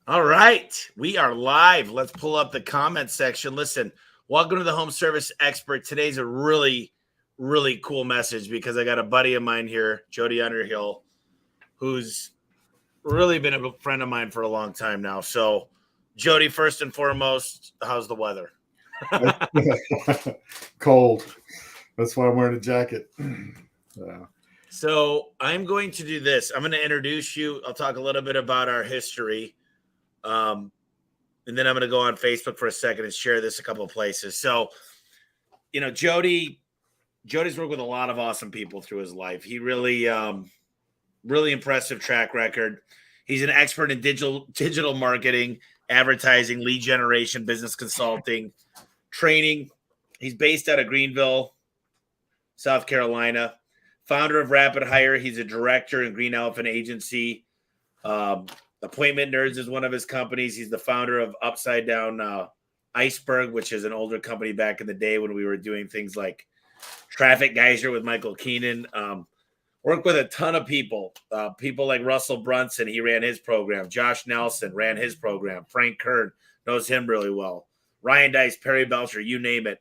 All right, we are live. Let's pull up the comment section. Listen, welcome to the Home Service Expert. Today's a really, really cool message because I got a buddy of mine here, Jody Underhill, who's really been a friend of mine for a long time now. So, Jody, first and foremost, how's the weather? Cold. That's why I'm wearing a jacket. So, I'm going to do this. I'm going to introduce you. I'll talk a little bit about our history. And then I'm going to go on Facebook for a second and share this a couple of places. So, Jody's worked with a lot of awesome people through his life. He really, really impressive track record. He's an expert in digital marketing, advertising, lead generation, business consulting, training. He's based out of Greenville, South Carolina. Founder of Rapid Hire. He's a director in Green Elephant Agency. Appointment Nerds is one of his companies. He's the founder of Upside Down Iceberg, which is an older company back in the day when we were doing things like Traffic Geyser with Michael Keenan. Worked with a ton of people. People like Russell Brunson, he ran his program. Josh Nelson ran his program. Frank Kern knows him really well. Ryan Dice, Perry Belcher, you name it.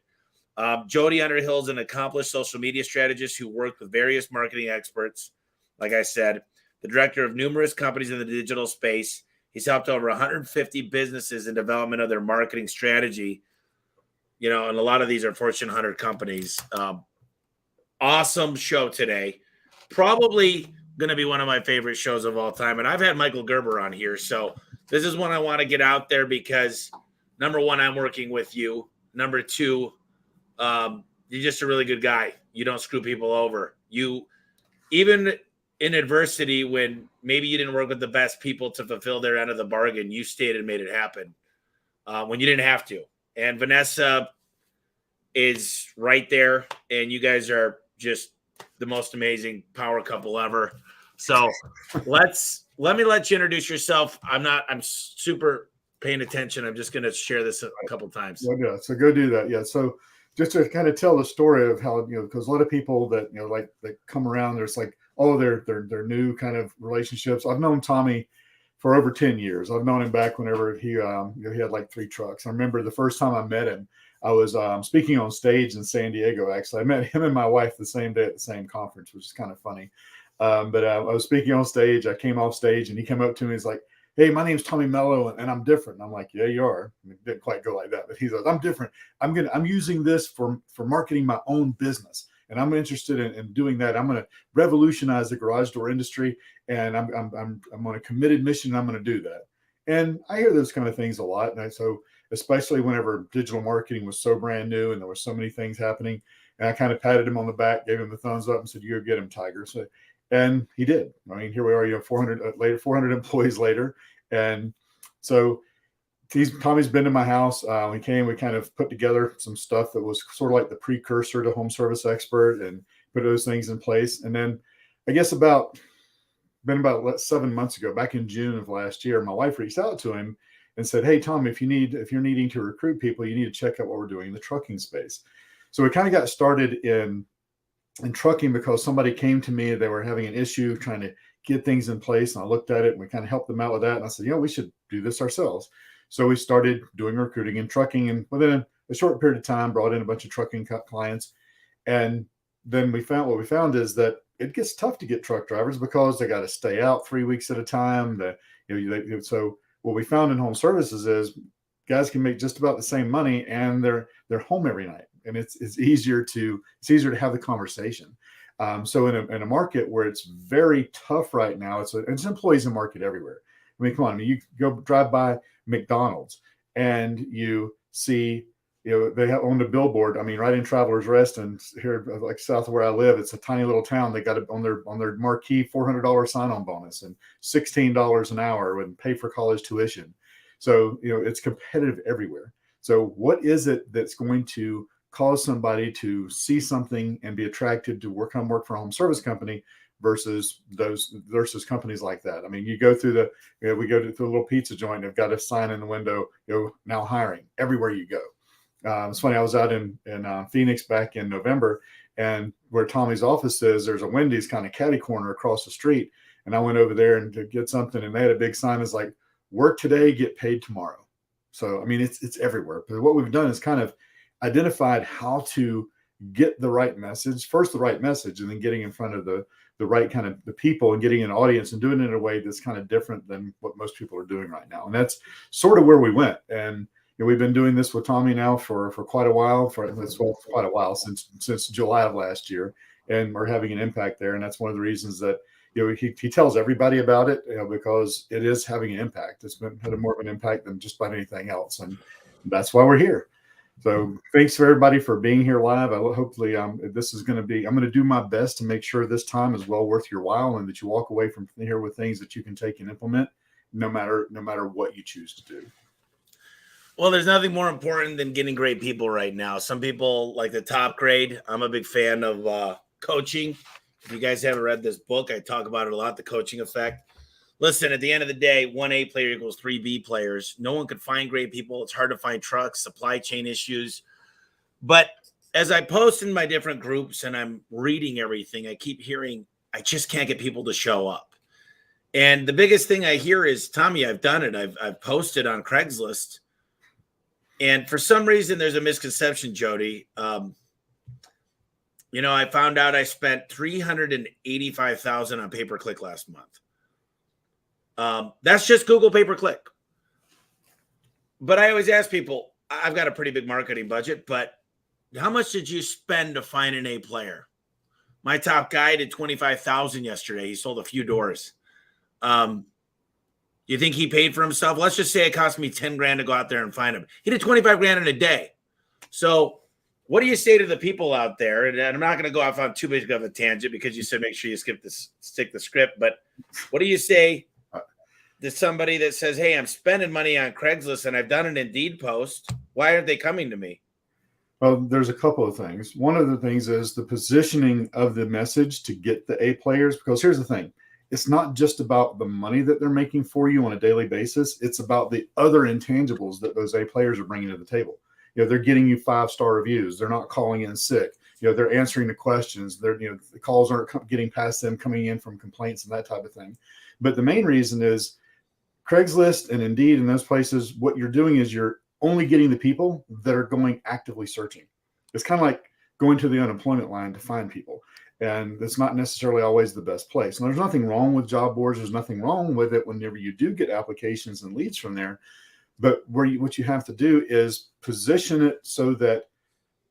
Jody Underhill is an accomplished social media strategist who worked with various marketing experts. Like I said, the director of numerous companies in the digital space. He's helped over 150 businesses in development of their marketing strategy. And a lot of these are Fortune 100 companies. Awesome show today. Probably going to be one of my favorite shows of all time. And I've had Michael Gerber on here. So this is one I want to get out there because, number one, I'm working with you. Number two, you're just a really good guy. You don't screw people over. You, even in adversity, when maybe you didn't work with the best people to fulfill their end of the bargain, you stayed and made it happen when you didn't have to. And Vanessa is right there, and you guys are just the most amazing power couple ever. So let me let you introduce yourself. I'm super paying attention. I'm just going to share this a couple times. Yeah, so go do that. Yeah. So just to kind of tell the story of how, because a lot of people that, like they come around, there's like, oh, they're new kind of relationships. I've known Tommy for over 10 years. I've known him back whenever he had like 3 trucks. I remember the first time I met him, I was speaking on stage in San Diego. Actually, I met him and my wife the same day at the same conference, which is kind of funny. But I was speaking on stage. I came off stage and he came up to me. He's like, "Hey, my name's Tommy Mello, and I'm different." And I'm like, "Yeah, you are." It didn't quite go like that, but he's like, "I'm different. I'm using this for marketing my own business, and I'm interested in doing that. I'm going to revolutionize the garage door industry, and I'm on a committed mission. And I'm going to do that." And I hear those kind of things a lot, and so especially whenever digital marketing was so brand new and there were so many things happening, and I kind of patted him on the back, gave him the thumbs up, and said, "You go get him, Tiger." So. And he did. I mean, here we are, 400 employees later. And so Tommy's been to my house. We kind of put together some stuff that was sort of like the precursor to Home Service Expert and put those things in place. And then I guess about 7 months ago, back in June of last year, my wife reached out to him and said, "Hey, Tom, if you're needing to recruit people, you need to check out what we're doing in the trucking space." So we kind of got started in trucking because somebody came to me. They were having an issue trying to get things in place. And I looked at it and we kind of helped them out with that. And I said, we should do this ourselves. So we started doing recruiting and trucking. And within a short period of time, brought in a bunch of trucking clients. And then what we found is that it gets tough to get truck drivers because they got to stay out 3 weeks at a time. So what we found in home services is guys can make just about the same money and they're home every night. And it's easier to have the conversation. So in a market where it's very tough right now, it's employees in market everywhere. I mean, come on, you go drive by McDonald's and you see, they have on the billboard. I mean, right in Travelers Rest and here, like south of where I live, it's a tiny little town. They got it on their marquee $400 sign-on bonus and $16 an hour and pay for college tuition. So it's competitive everywhere. So what is it that's going to cause somebody to see something and be attracted to work for a home service company versus companies like that? I mean, you go through we go to the little pizza joint, they've got a sign in the window, now hiring everywhere you go. It's funny. I was out in Phoenix back in November, and where Tommy's office is, there's a Wendy's kind of catty corner across the street. And I went over there and to get something, and they had a big sign that's like, work today, get paid tomorrow. So, I mean, it's everywhere. But what we've done is kind of identified how to get the right message, first the right message, and then getting in front of the right kind of the people and getting an audience and doing it in a way that's kind of different than what most people are doing right now. And that's sort of where we went. And we've been doing this with Tommy now for quite a while, quite a while since July of last year, and we're having an impact there. And that's one of the reasons that he tells everybody about it, because it is having an impact. It's had more of an impact than just about anything else, and that's why we're here. So thanks for everybody for being here live. Hopefully this is going to be, I'm going to do my best to make sure this time is well worth your while, and that you walk away from here with things that you can take and implement no matter what you choose to do. Well, there's nothing more important than getting great people right now. Some people like the top grade. I'm a big fan of coaching. If you guys haven't read this book, I talk about it a lot, The Coaching Effect. Listen, at the end of the day, 1 A player equals 3 B players. No one could find great people. It's hard to find trucks, supply chain issues. But as I post in my different groups and I'm reading everything, I keep hearing, I just can't get people to show up. And the biggest thing I hear is, Tommy, I've done it. I've posted on Craigslist. And for some reason, there's a misconception, Jody. I found out I spent $385,000 on pay-per-click last month. That's just Google pay-per-click. But I always ask people, I've got a pretty big marketing budget, but how much did you spend to find an A player? My top guy did $25,000 yesterday. He sold a few doors. You think he paid for himself? Let's just say it cost me 10 grand to go out there and find him. He did 25 grand in a day. So what do you say to the people out there? And I'm not going to go off on too big of a tangent because you said make sure you stick the script. But what do you say to somebody that says, hey, I'm spending money on Craigslist and I've done an Indeed post? Why aren't they coming to me? Well, there's a couple of things. One of the things is the positioning of the message to get the A players, because here's the thing. It's not just about the money that they're making for you on a daily basis. It's about the other intangibles that those A players are bringing to the table. They're getting you 5-star reviews. They're not calling in sick. They're answering the questions. The calls aren't getting past them coming in from complaints and that type of thing. But the main reason is Craigslist and Indeed and those places, what you're doing is you're only getting the people that are going actively searching. It's kind of like going to the unemployment line to find people. And it's not necessarily always the best place. And there's nothing wrong with job boards. There's nothing wrong with it whenever you do get applications and leads from there. But what you have to do is position it so that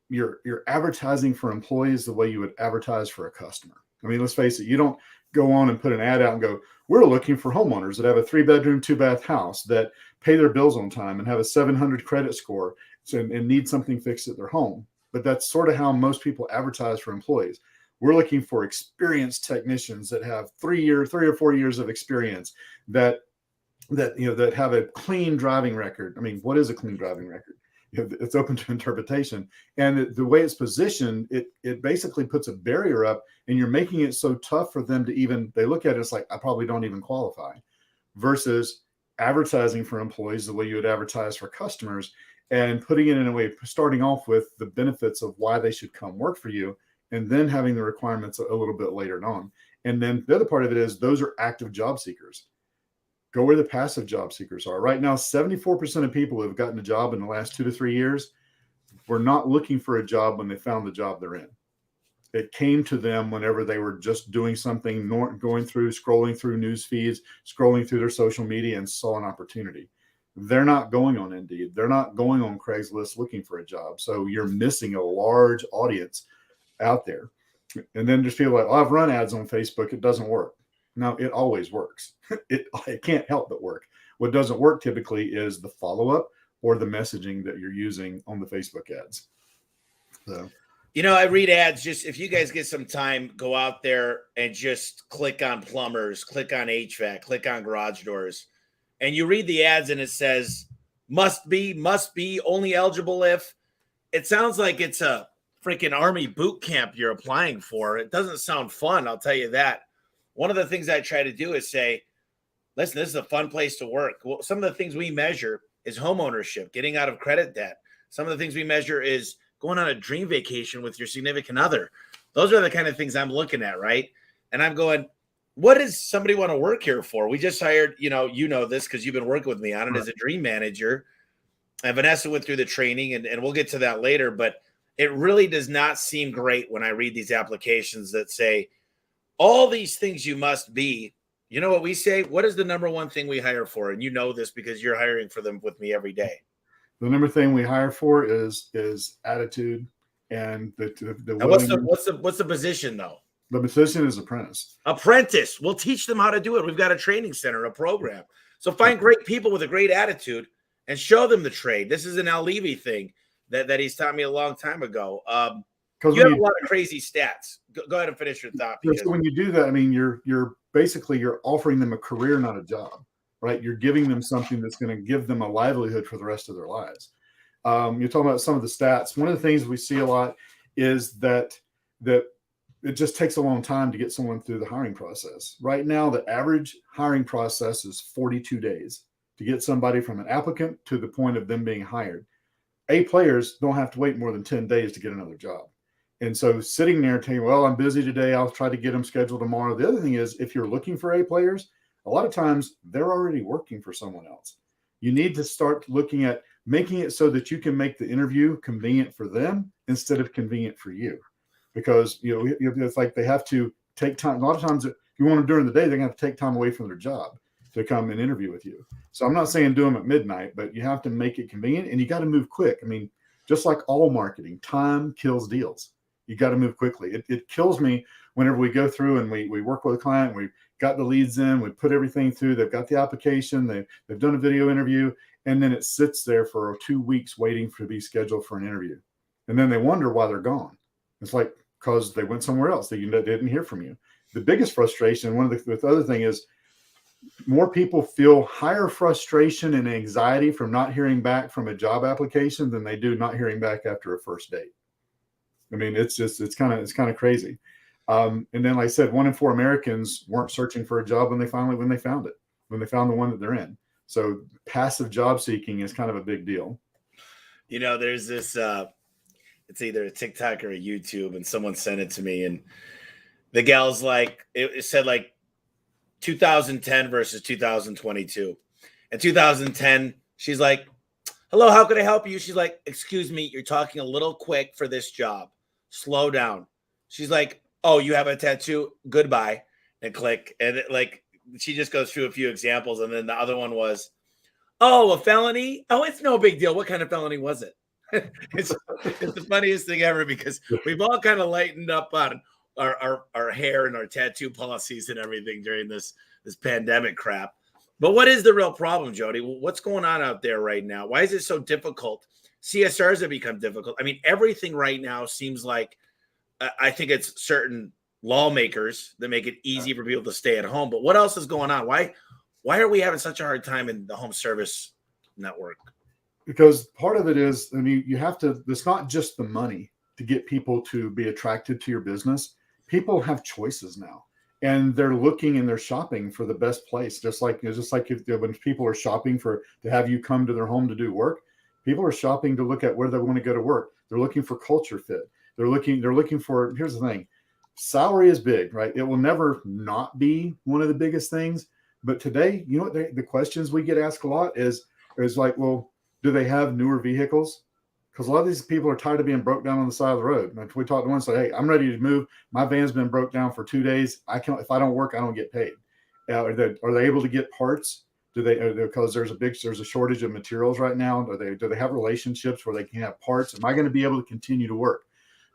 you're advertising for employees the way you would advertise for a customer. I mean, let's face it, you don't go on and put an ad out and go, we're looking for homeowners that have a 3-bedroom, 2-bath house that pay their bills on time and have a 700 credit score and need something fixed at their home. But that's sort of how most people advertise for employees. We're looking for experienced technicians that have 3 or 4 years of experience that have a clean driving record. I mean, what is a clean driving record? It's open to interpretation. And the way it's positioned, it basically puts a barrier up, and you're making it so tough for them to even, they look at it, it's like, I probably don't even qualify, versus advertising for employees the way you would advertise for customers, and putting it in a way, starting off with the benefits of why they should come work for you, and then having the requirements a little bit later on. And then the other part of it is those are active job seekers. Go where the passive job seekers are. Right now, 74% of people who have gotten a job in the last 2 to 3 years were not looking for a job when they found the job they're in. It came to them whenever they were just doing something, scrolling through news feeds, scrolling through their social media, and saw an opportunity. They're not going on Indeed. They're not going on Craigslist looking for a job. So you're missing a large audience out there. And then there's people like, I've run ads on Facebook. It doesn't work. No, it always works. It can't help but work. What doesn't work typically is the follow-up or the messaging that you're using on the Facebook ads. So, I read ads. Just if you guys get some time, go out there and just click on plumbers, click on HVAC, click on garage doors, and you read the ads and it says, must be, only eligible if. It sounds like it's a freaking Army boot camp you're applying for. It doesn't sound fun, I'll tell you that. One of the things I try to do is say, listen, this is a fun place to work. Well, some of the things we measure is home ownership, getting out of credit debt. Some of the things we measure is going on a dream vacation with your significant other. Those are the kind of things I'm looking at, right? And I'm going, what does somebody want to work here for? We just hired, you know this because you've been working with me on it as a dream manager. And Vanessa went through the training, and we'll get to that later, but it really does not seem great when I read these applications that say all these things you must be. You know what we say? What is the number one thing we hire for? And you know this because you're hiring for them with me every day. The number thing we hire for is attitude and the and what's the position though? The position is apprentice. Apprentice. We'll teach them how to do it. We've got a training center, a program. So find great people with a great attitude and show them the trade. This is an Al Levy thing that he's taught me a long time ago. You have a lot of crazy stats. Go ahead and finish your thought. So when you do that, I mean, you're basically offering them a career, not a job, right? You're giving them something that's going to give them a livelihood for the rest of their lives. You're talking about some of the stats. One of the things we see a lot is that it just takes a long time to get someone through the hiring process. Right now, the average hiring process is 42 days to get somebody from an applicant to the point of them being hired. A players don't have to wait more than 10 days to get another job. And so sitting there saying, well, I'm busy today, I'll try to get them scheduled tomorrow. The other thing is, if you're looking for A players, a lot of times they're already working for someone else. You need to start looking at making it so that you can make the interview convenient for them instead of convenient for you. Because, it's like they have to take time. A lot of times, if you want them during the day, they're going to have to take time away from their job to come and interview with you. So I'm not saying do them at midnight, but you have to make it convenient and you got to move quick. I mean, just like all marketing, time kills deals. You got to move quickly. It kills me whenever we go through and we work with a client, we got the leads in, we put everything through, they've got the application, they've done a video interview, and then it sits there for 2 weeks waiting to be scheduled for an interview. And then they wonder why they're gone. It's like, because they went somewhere else. They didn't hear from you. The biggest frustration, the other thing is, more people feel higher frustration and anxiety from not hearing back from a job application than they do not hearing back after a first date. I mean, it's kind of crazy. And then, like I said, 1 in 4 Americans weren't searching for a job when they found the one that they're in. So passive job seeking is kind of a big deal. There's this, it's either a TikTok or a YouTube, and someone sent it to me, and the gal's like, it said like 2010 versus 2022. In 2010, she's like, hello, how can I help you? She's like, excuse me, you're talking a little quick for this job. Slow down. She's like, oh, you have a tattoo? Goodbye. And click. And she just goes through a few examples. And then the other one was, oh, a felony? Oh, it's no big deal. What kind of felony was it? It's the funniest thing ever, because we've all kind of lightened up on our hair and our tattoo policies and everything during this pandemic crap. But what is the real problem, Jody? What's going on out there right now? Why is it so difficult? CSRs have become difficult. I mean, everything right now seems like, I think it's certain lawmakers that make it easy for people to stay at home. But what else is going on? Why are we having such a hard time in the home service network? Because part of it is, I mean, you have to, it's not just the money to get people to be attracted to your business. People have choices now, and they're looking and they're shopping for the best place. Just like when people are shopping to have you come to their home to do work, people are shopping to look at where they want to go to work. They're looking for culture fit. They're looking for, here's the thing, salary is big, right? It will never not be one of the biggest things. But today, you know what the questions we get asked a lot is like, well, do they have newer vehicles? Because a lot of these people are tired of being broke down on the side of the road. Like, we talked to one and say, hey, I'm ready to move. My van's been broke down for 2 days. If I don't work, I don't get paid. Are they able to get parts? Because there's a shortage of materials right now? Do they have relationships where they can have parts? Am I going to be able to continue to work?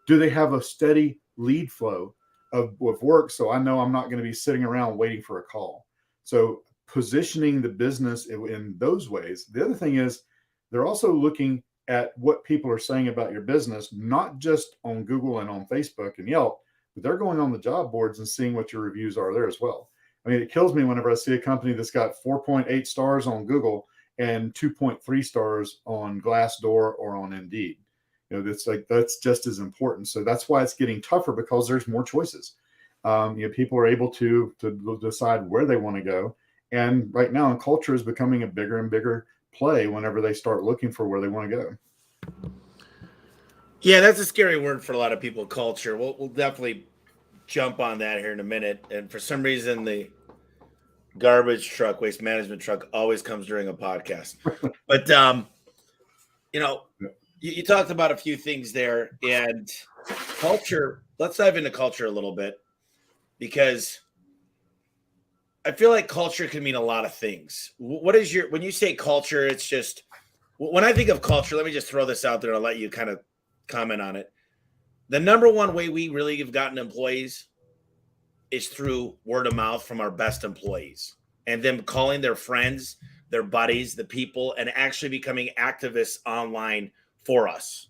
Do they have a steady lead flow of work, so I know I'm not going to be sitting around waiting for a call? So positioning the business in those ways. The other thing is, they're also looking at what people are saying about your business, not just on Google and on Facebook and Yelp, but they're going on the job boards and seeing what your reviews are there as well. I mean, it kills me whenever I see a company that's got 4.8 stars on Google and 2.3 stars on Glassdoor or on Indeed. That's just as important. So that's why it's getting tougher, because there's more choices. People are able to decide where they want to go. And right now, culture is becoming a bigger and bigger play whenever they start looking for where they want to go. Yeah, that's a scary word for a lot of people, culture. We'll definitely jump on that here in a minute. And for some reason, the garbage truck, waste management truck, always comes during a podcast. But you know, you talked about a few things there, and culture. Let's dive into culture a little bit, because I feel like culture can mean a lot of things. What is your, when you say culture, it's just, when I think of culture, let me just throw this out there and I'll let you kind of comment on it. The number one way we really have gotten employees is through word of mouth from our best employees, and them calling their friends, their buddies, the people, and actually becoming activists online for us.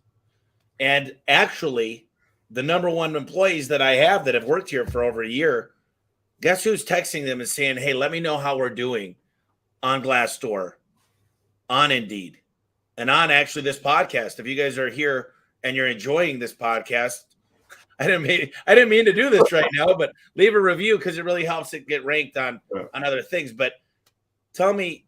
And actually, the number one employees that I have that have worked here for over a year, guess who's texting them and saying, hey, let me know how we're doing on Glassdoor, on Indeed, and on actually this podcast. If you guys are here and you're enjoying this podcast, I didn't mean to do this right now, but leave a review, because it really helps it get ranked on other things. But tell me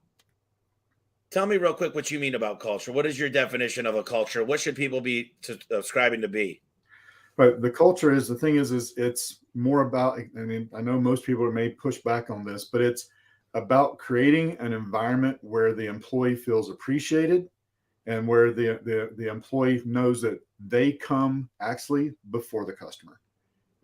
real quick what you mean about culture. What is your definition of a culture? What should people be subscribing to be? But the culture is, the thing is it's more about, I mean, I know most people may push back on this, but it's about creating an environment where the employee feels appreciated, and where the employee knows that they come actually before the customer.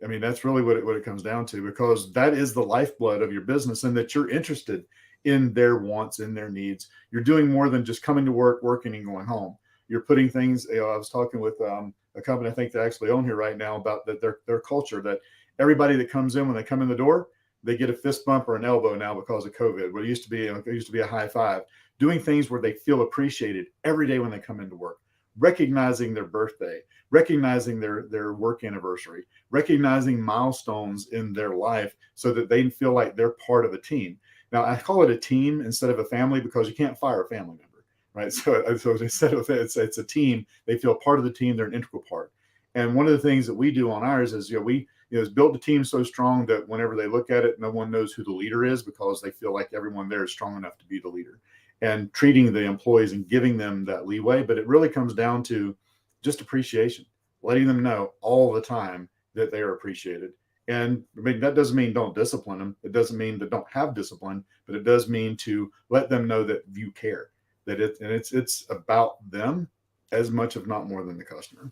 I mean, that's really what it comes down to, because that is the lifeblood of your business, and that you're interested in their wants and their needs. You're doing more than just coming to work, working, and going home. You're putting things, I was talking with a company I think they actually own here right now about that their culture, that everybody that comes in, when they come in the door, they get a fist bump or an elbow now because of COVID. What it used to be a high five. Doing things where they feel appreciated every day when they come into work, recognizing their birthday, recognizing their work anniversary, recognizing milestones in their life, so that they feel like they're part of a team. Now, I call it a team instead of a family, because you can't fire a family member, right? So instead of it's a team, they feel part of the team. They're an integral part. And one of the things that we do on ours is, we has built the team so strong that whenever they look at it, no one knows who the leader is, because they feel like everyone there is strong enough to be the leader, and treating the employees and giving them that leeway. But it really comes down to just appreciation, letting them know all the time that they are appreciated. And I mean, that doesn't mean don't discipline them. It doesn't mean that don't have discipline, but it does mean to let them know that you care, that it's about them as much, if not more, than the customer.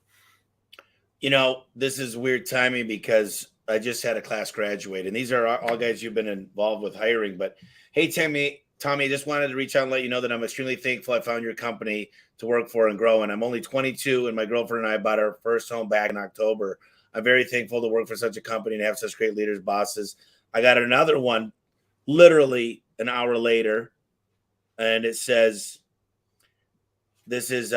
This is weird timing, because I just had a class graduate, and these are all guys you've been involved with hiring. But hey, Tommy, I just wanted to reach out and let you know that I'm extremely thankful I found your company to work for and grow. And I'm only 22, and my girlfriend and I bought our first home back in October. I'm very thankful to work for such a company and have such great leaders, bosses. I got another one literally an hour later, and it says, this is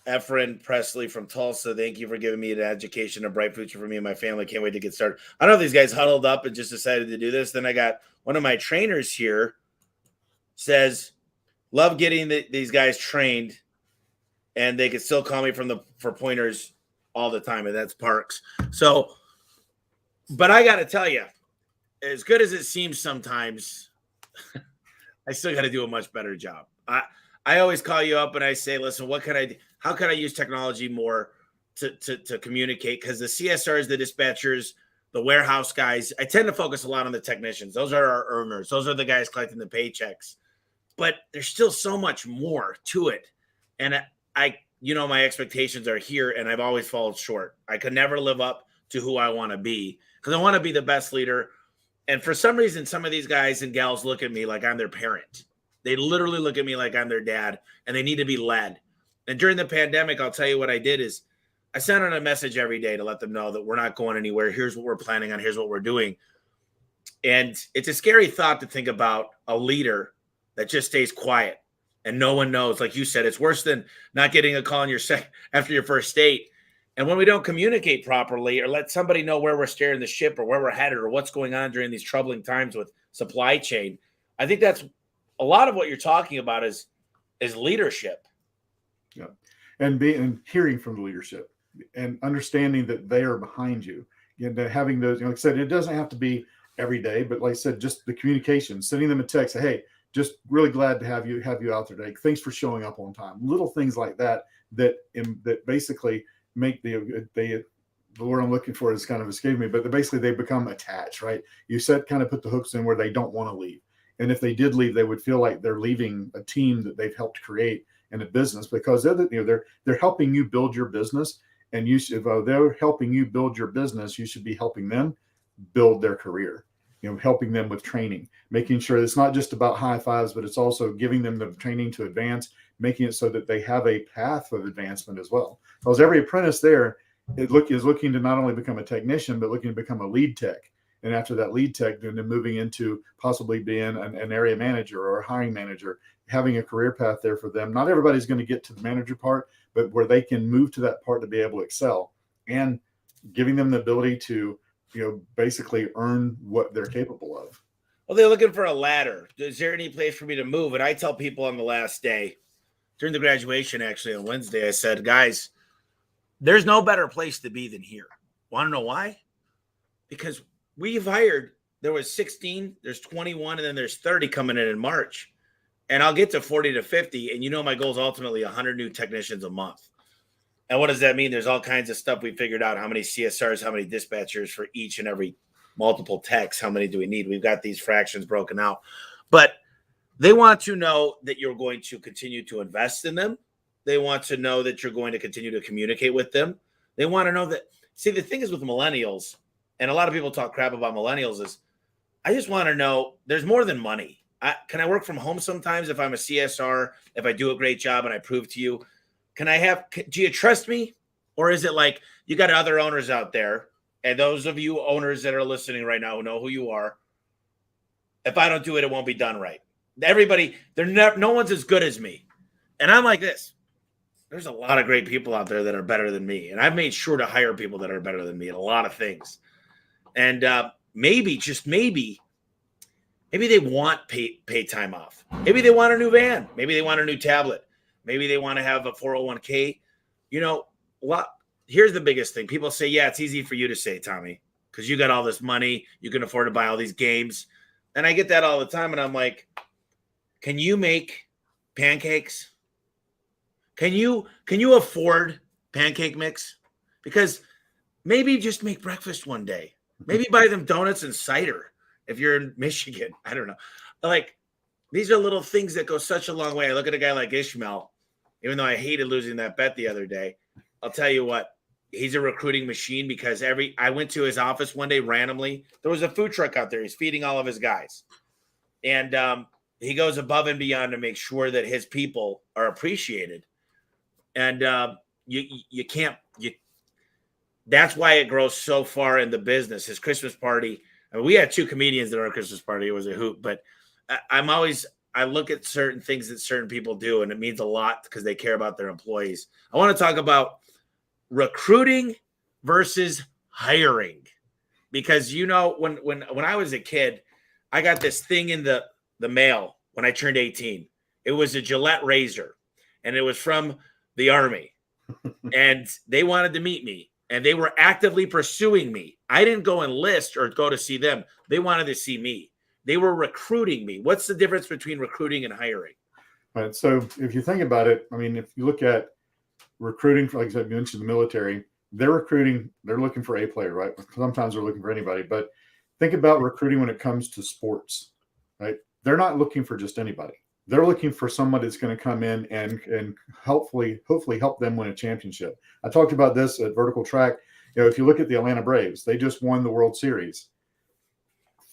Efren Presley from Tulsa. Thank you for giving me an education, a bright future for me and my family. Can't wait to get started. I don't know if these guys huddled up and just decided to do this. Then I got one of my trainers here says, love getting these guys trained, and they could still call me for pointers all the time, and that's Parks. So, but I got to tell you, as good as it seems sometimes, I still got to do a much better job. I always call you up and I say, listen, what can I do? How can I use technology more to communicate? Because the CSRs, the dispatchers, the warehouse guys, I tend to focus a lot on the technicians. Those are our earners. Those are the guys collecting the paychecks. But there's still so much more to it. And my expectations are here, and I've always fallen short. I could never live up to who I want to be, because I want to be the best leader. And for some reason, some of these guys and gals look at me like I'm their parent. They literally look at me like I'm their dad, and they need to be led. And during the pandemic, I'll tell you what I did is I sent out a message every day to let them know that we're not going anywhere. Here's what we're planning on. Here's what we're doing. And it's a scary thought to think about a leader that just stays quiet and no one knows. Like you said, it's worse than not getting a call on after your first date. And when we don't communicate properly or let somebody know where we're steering the ship or where we're headed or what's going on during these troubling times with supply chain, I think that's a lot of what you're talking about is leadership. Yeah. And hearing from the leadership and understanding that they are behind you, and having those, like I said, it doesn't have to be every day, but like I said, just the communication, sending them a text, hey, just really glad to have you out there today. Thanks for showing up on time. Little things like that basically make the word I'm looking for is kind of escaping me, but basically they become attached, right? You put the hooks in where they don't want to leave. And if they did leave, they would feel like they're leaving a team that they've helped create in a business, because they're helping you build your business. And if they're helping you build your business, you should be helping them build their career, helping them with training, making sure it's not just about high fives, but it's also giving them the training to advance, making it so that they have a path of advancement as well. Because every apprentice there is looking to not only become a technician, but looking to become a lead tech. And after that lead tech, then moving into possibly being an area manager or a hiring manager, having a career path there for them. Not everybody's going to get to the manager part, but where they can move to that part to be able to excel, and giving them the ability to, basically earn what they're capable of. Well, they're looking for a ladder. Is there any place for me to move? And I tell people on the last day, during the graduation, actually on Wednesday, I said, guys, there's no better place to be than here. Want to know why? Because we've hired, there was 16, there's 21, and then there's 30 coming in March. And I'll get to 40 to 50. And my goal is ultimately 100 new technicians a month. And what does that mean? There's all kinds of stuff we figured out. How many CSRs, how many dispatchers for each and every multiple techs, how many do we need? We've got these fractions broken out. But they want to know that you're going to continue to invest in them. They want to know that you're going to continue to communicate with them. They want to know that, see, the thing is with millennials, and a lot of people talk crap about millennials, is I just want to know there's more than money. Can I work from home sometimes if I'm a CSR, if I do a great job and I prove to you? Do you trust me? Or is it like you got other owners out there, and those of you owners that are listening right now who know who you are, if I don't do it, it won't be done right. Everybody, no one's as good as me. And I'm like this. There's a lot of great people out there that are better than me. And I've made sure to hire people that are better than me in a lot of things. And maybe, just maybe they want pay time off. Maybe they want a new van. Maybe they want a new tablet. Maybe they want to have a 401k. Here's the biggest thing. People say, yeah, it's easy for you to say, Tommy, because you got all this money. You can afford to buy all these games. And I get that all the time. And I'm like, can you make pancakes? Can you afford pancake mix? Because maybe just make breakfast one day. Maybe buy them donuts and cider if you're in Michigan. I don't know. Like, these are little things that go such a long way. I look at a guy like Ishmael, even though I hated losing that bet the other day. I'll tell you what, he's a recruiting machine, because I went to his office one day randomly. There was a food truck out there. He's feeding all of his guys. And he goes above and beyond to make sure that his people are appreciated. And that's why it grows so far in the business. His Christmas party, I mean, we had 2 comedians at our Christmas party. It was a hoot, but I look at certain things that certain people do, and it means a lot because they care about their employees. I want to talk about recruiting versus hiring, because when I was a kid, I got this thing in the mail when I turned 18. It was a Gillette razor, and it was from the Army, and they wanted to meet me, and they were actively pursuing me. I didn't go enlist or go to see them. They wanted to see me. They were recruiting me. What's the difference between recruiting and hiring? Right. So if you think about it, I mean, if you look at recruiting, like I said, you mentioned the military, they're looking for a player, right? Sometimes they're looking for anybody, but think about recruiting when it comes to sports, right? They're not looking for just anybody. They're looking for somebody that's going to come in and hopefully help them win a championship. I talked about this at Vertical Track. If you look at the Atlanta Braves, they just won the World Series.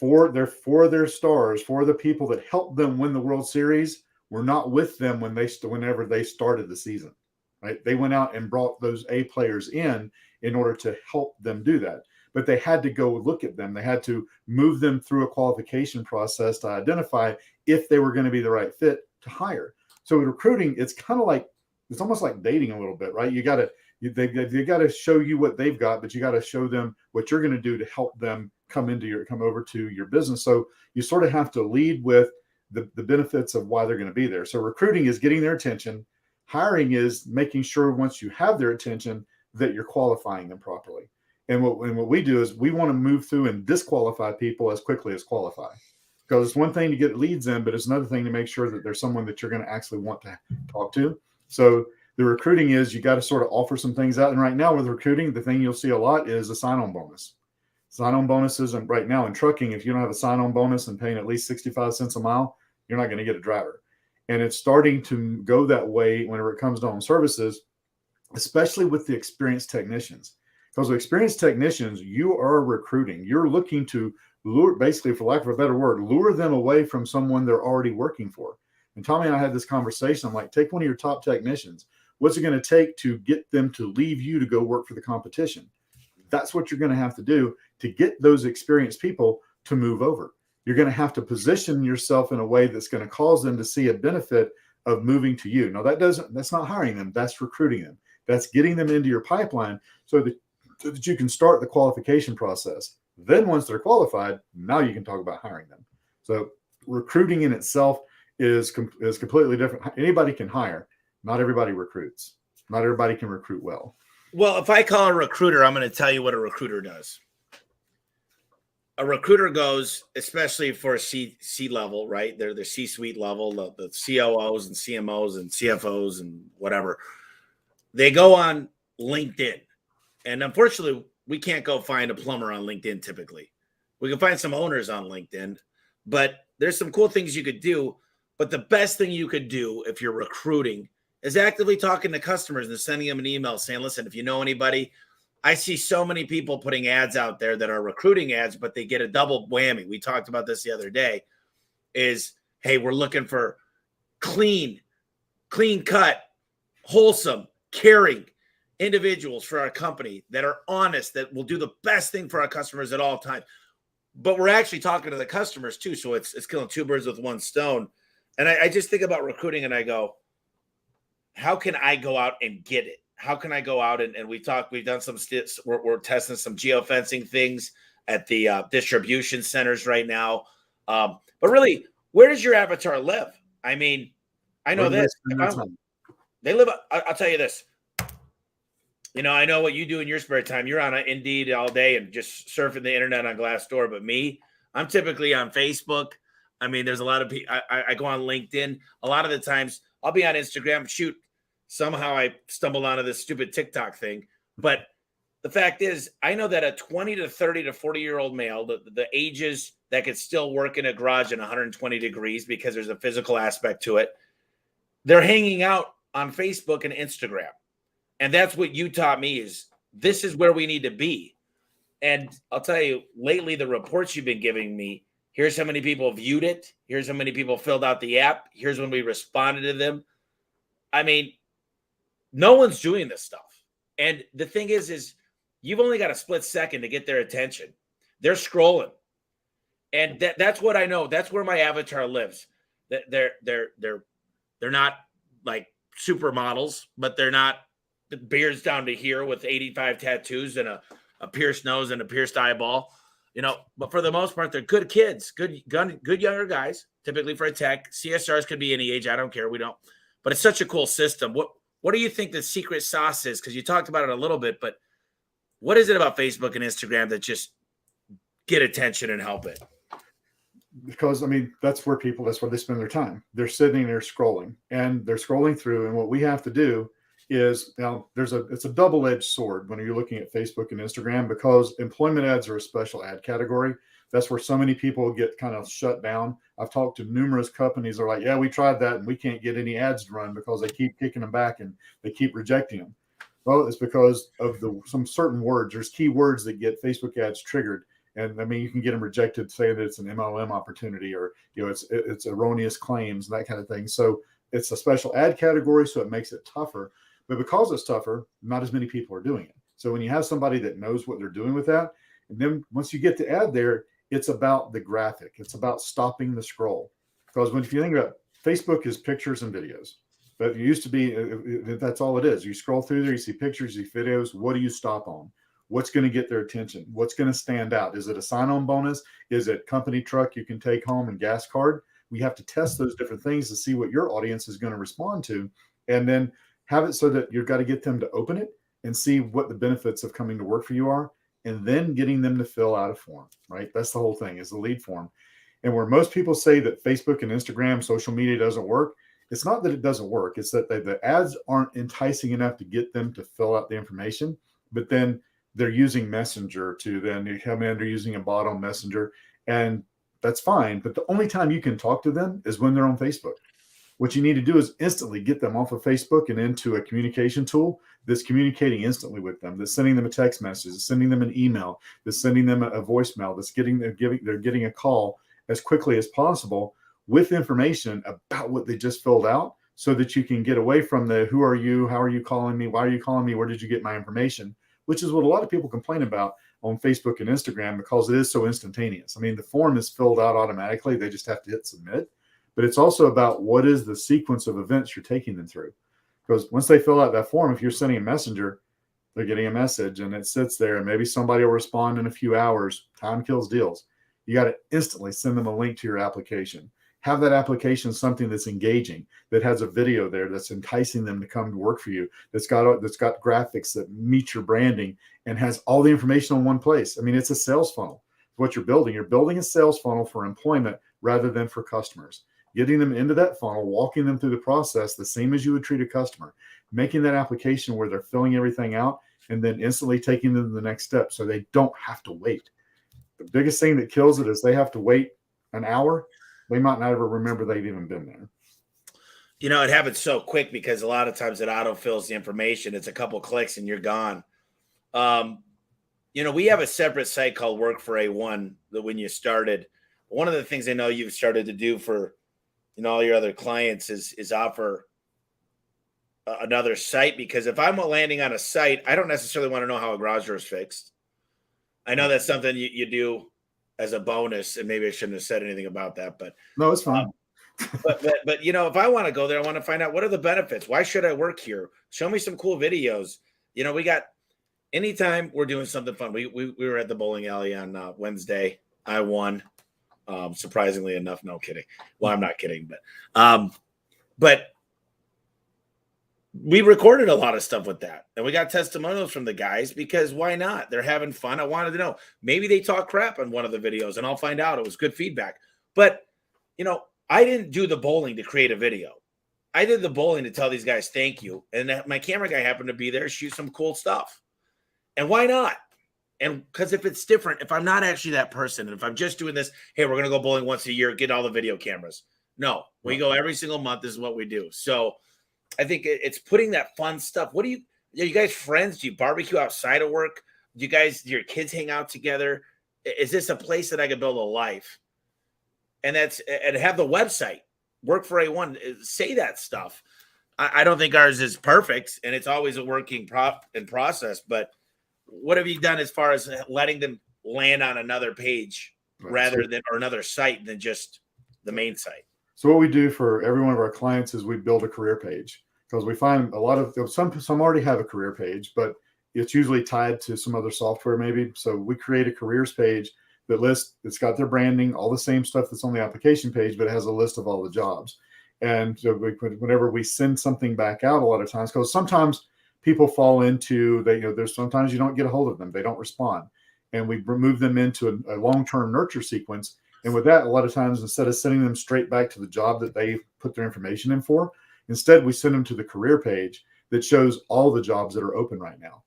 For their stars, for the people that helped them win the World Series, were not with them whenever they started the season, right? They went out and brought those A players in order to help them do that. But they had to go look at them. They had to move them through a qualification process to identify if they were going to be the right fit to hire. So with recruiting, it's almost like dating a little bit, right? They got to show you what they've got, but you got to show them what you're going to do to help them come over to your business. So you sort of have to lead with the benefits of why they're going to be there. So recruiting is getting their attention. Hiring is making sure once you have their attention that you're qualifying them properly. And what we do is we want to move through and disqualify people as quickly as qualify. Because it's one thing to get leads in, but it's another thing to make sure that there's someone that you're going to actually want to talk to. So The recruiting is you got to sort of offer some things out. And right now with recruiting, the thing you'll see a lot is a sign-on bonus. Sign-on bonuses, and right now in trucking, if you don't have a sign-on bonus and paying at least 65 cents a mile, you're not going to get a driver. And it's starting to go that way whenever it comes to home services, especially with the experienced technicians. Because with experienced technicians, you are recruiting. You're looking to lure, basically, for lack of a better word, lure them away from someone they're already working for. And Tommy and I had this conversation. I'm like, take one of your top technicians. What's it going to take to get them to leave you to go work for the competition? That's what you're going to have to do to get those experienced people to move over. You're going to have to position yourself in a way that's going to cause them to see a benefit of moving to you. Now, that's not hiring them. That's recruiting them. That's getting them into your pipeline so that you can start the qualification process. Then once they're qualified, now you can talk about hiring them. So recruiting in itself is completely different. Anybody can hire. Not everybody recruits. Not everybody can recruit well. Well, if I call a recruiter, I'm going to tell you what a recruiter does. A recruiter goes, especially for a C level, right? They're the C-suite level, the COOs and CMOs and CFOs and whatever. They go on LinkedIn. And unfortunately, we can't go find a plumber on LinkedIn typically. We can find some owners on LinkedIn, but there's some cool things you could do. But the best thing you could do if you're recruiting is actively talking to customers and sending them an email saying, listen, if you know anybody, I see so many people putting ads out there that are recruiting ads, but they get a double whammy. We talked about this the other day is, hey, we're looking for clean cut, wholesome, caring individuals for our company that are honest, that will do the best thing for our customers at all times. But we're actually talking to the customers too. So it's killing two birds with one stone. And I just think about recruiting and I go, how can I go out and get it? How can I go out and we've done some we're testing some geofencing things at the distribution centers right now. But really, where does your avatar live? I mean, I know this. They live, I'll tell you this. You know, I know what you do in your spare time. You're on Indeed all day and just surfing the internet on Glassdoor. But me, I'm typically on Facebook. I mean, there's a lot of people. I go on LinkedIn. A lot of the times I'll be on Instagram. Shoot, somehow I stumbled onto this stupid TikTok thing. But the fact is, I know that a 20 to 30 to 40-year-old male, the ages that could still work in a garage in 120 degrees because there's a physical aspect to it, they're hanging out on Facebook and Instagram. And that's what you taught me is this is where we need to be. And I'll tell you, lately, the reports you've been giving me, here's how many people viewed it. Here's how many people filled out the app. Here's when we responded to them. I mean, no one's doing this stuff. And the thing is you've only got a split second to get their attention. They're scrolling. And that's what I know. That's where my avatar lives. They're not like supermodels, but they're not the beards down to here with 85 tattoos and a pierced nose and a pierced eyeball, you know, but for the most part, they're good kids, good younger guys, typically for a tech. CSRs could be any age. I don't care. We don't, but it's such a cool system. What do you think the secret sauce is? Because you talked about it a little bit, but what is it about Facebook and Instagram that just get attention and help it? Because, I mean, that's where they spend their time. They're sitting there scrolling and they're scrolling through. And what we have to do is now it's a double-edged sword when you're looking at Facebook and Instagram, because employment ads are a special ad category. That's where so many people get kind of shut down. I've talked to numerous companies that are like, yeah, we tried that and we can't get any ads to run because they keep kicking them back and they keep rejecting them. Well, it's because of some certain words. There's key words that get Facebook ads triggered. And I mean, you can get them rejected saying that it's an MLM opportunity or, you know, it's erroneous claims and that kind of thing. So it's a special ad category, so it makes it tougher. But because it's tougher, not as many people are doing it. So when you have somebody that knows what they're doing with that, and then once you get the ad there, it's about the graphic. It's about stopping the scroll. Because if you think about it, Facebook is pictures and videos. But it used to be, that's all it is. You scroll through there, you see pictures, you see videos. What do you stop on? What's going to get their attention? What's going to stand out? Is it a sign-on bonus? Is it company truck you can take home and gas card? We have to test those different things to see what your audience is going to respond to. And then have it so that you've got to get them to open it and see what the benefits of coming to work for you are, and then getting them to fill out a form, right? That's the whole thing, is the lead form. And where most people say that Facebook and Instagram, social media doesn't work, it's not that it doesn't work. It's that the ads aren't enticing enough to get them to fill out the information, but then they're using Messenger to then you come in, they're using a bot on Messenger, and that's fine. But the only time you can talk to them is when they're on Facebook. What you need to do is instantly get them off of Facebook and into a communication tool that's communicating instantly with them, that's sending them a text message, that's sending them an email, that's sending them a voicemail, that's they're getting a call as quickly as possible with information about what they just filled out, so that you can get away from the who are you, how are you calling me, why are you calling me, where did you get my information, which is what a lot of people complain about on Facebook and Instagram, because it is so instantaneous. I mean, the form is filled out automatically. They just have to hit submit. But it's also about what is the sequence of events you're taking them through. Because once they fill out that form, if you're sending a messenger, they're getting a message and it sits there, and maybe somebody will respond in a few hours. Time kills deals. You got to instantly send them a link to your application. Have that application something that's engaging, that has a video there that's enticing them to come to work for you, that's got graphics that meet your branding and has all the information on one place. I mean, it's a sales funnel. What you're building a sales funnel for employment rather than for customers. Getting them into that funnel, walking them through the process the same as you would treat a customer, making that application where they're filling everything out, and then instantly taking them to the next step so they don't have to wait. The biggest thing that kills it is they have to wait an hour. They might not ever remember they've even been there. You know, it happens so quick because a lot of times it autofills the information. It's a couple clicks and you're gone. You know, we have a separate site called Work for A1 that when you started, one of the things I know you've started to do for, you know, all your other clients is offer another site, because if I'm landing on a site, I don't necessarily want to know how a garage door is fixed. I know that's something you do as a bonus, and maybe I shouldn't have said anything about that, but no, it's fine. But you know, if I want to go there, I want to find out what are the benefits. Why should I work here? Show me some cool videos. You know, we got anytime we're doing something fun. We were at the bowling alley on Wednesday. I won. Surprisingly enough, no kidding. Well, I'm not kidding, but we recorded a lot of stuff with that, and we got testimonials from the guys, because why not? They're having fun. I wanted to know, maybe they talk crap on one of the videos, and I'll find out. It was good feedback. But you know, I didn't do the bowling to create a video. I did the bowling to tell these guys thank you, and my camera guy happened to be there, shoot some cool stuff. And why not? And because if it's different, if I'm not actually that person, and if I'm just doing this, hey, we're going to go bowling once a year, get all the video cameras. No, we go every single month. This is what we do. So I think it's putting that fun stuff. Are you guys friends? Do you barbecue outside of work? Do your kids hang out together? Is this a place that I could build a life? And have the website, Work for A1, say that stuff. I don't think ours is perfect, and it's always a working process, but what have you done as far as letting them land on another page rather than, or another site than just the main site? So what we do for every one of our clients is we build a career page, because we find a lot of some already have a career page, but it's usually tied to some other software maybe. So we create a careers page that lists, it's got their branding, all the same stuff that's on the application page, but it has a list of all the jobs. And so whenever we send something back out, a lot of times, because sometimes people fall into, there's sometimes you don't get a hold of them, they don't respond, and we move them into a long-term nurture sequence. And with that, a lot of times, instead of sending them straight back to the job that they put their information in for, instead we send them to the career page that shows all the jobs that are open right now.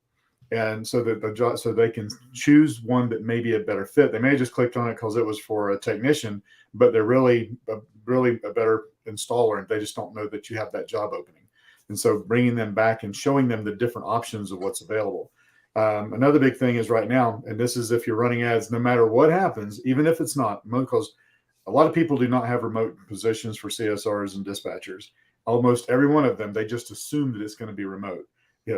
And so that so they can choose one that may be a better fit. They may have just clicked on it because it was for a technician, but they're really a better installer, and they just don't know that you have that job opening. And so bringing them back and showing them the different options of what's available. Another big thing is right now, and this is if you're running ads, no matter what happens, even if it's not, because a lot of people do not have remote positions for CSRs and dispatchers. Almost every one of them, they just assume that it's going to be remote.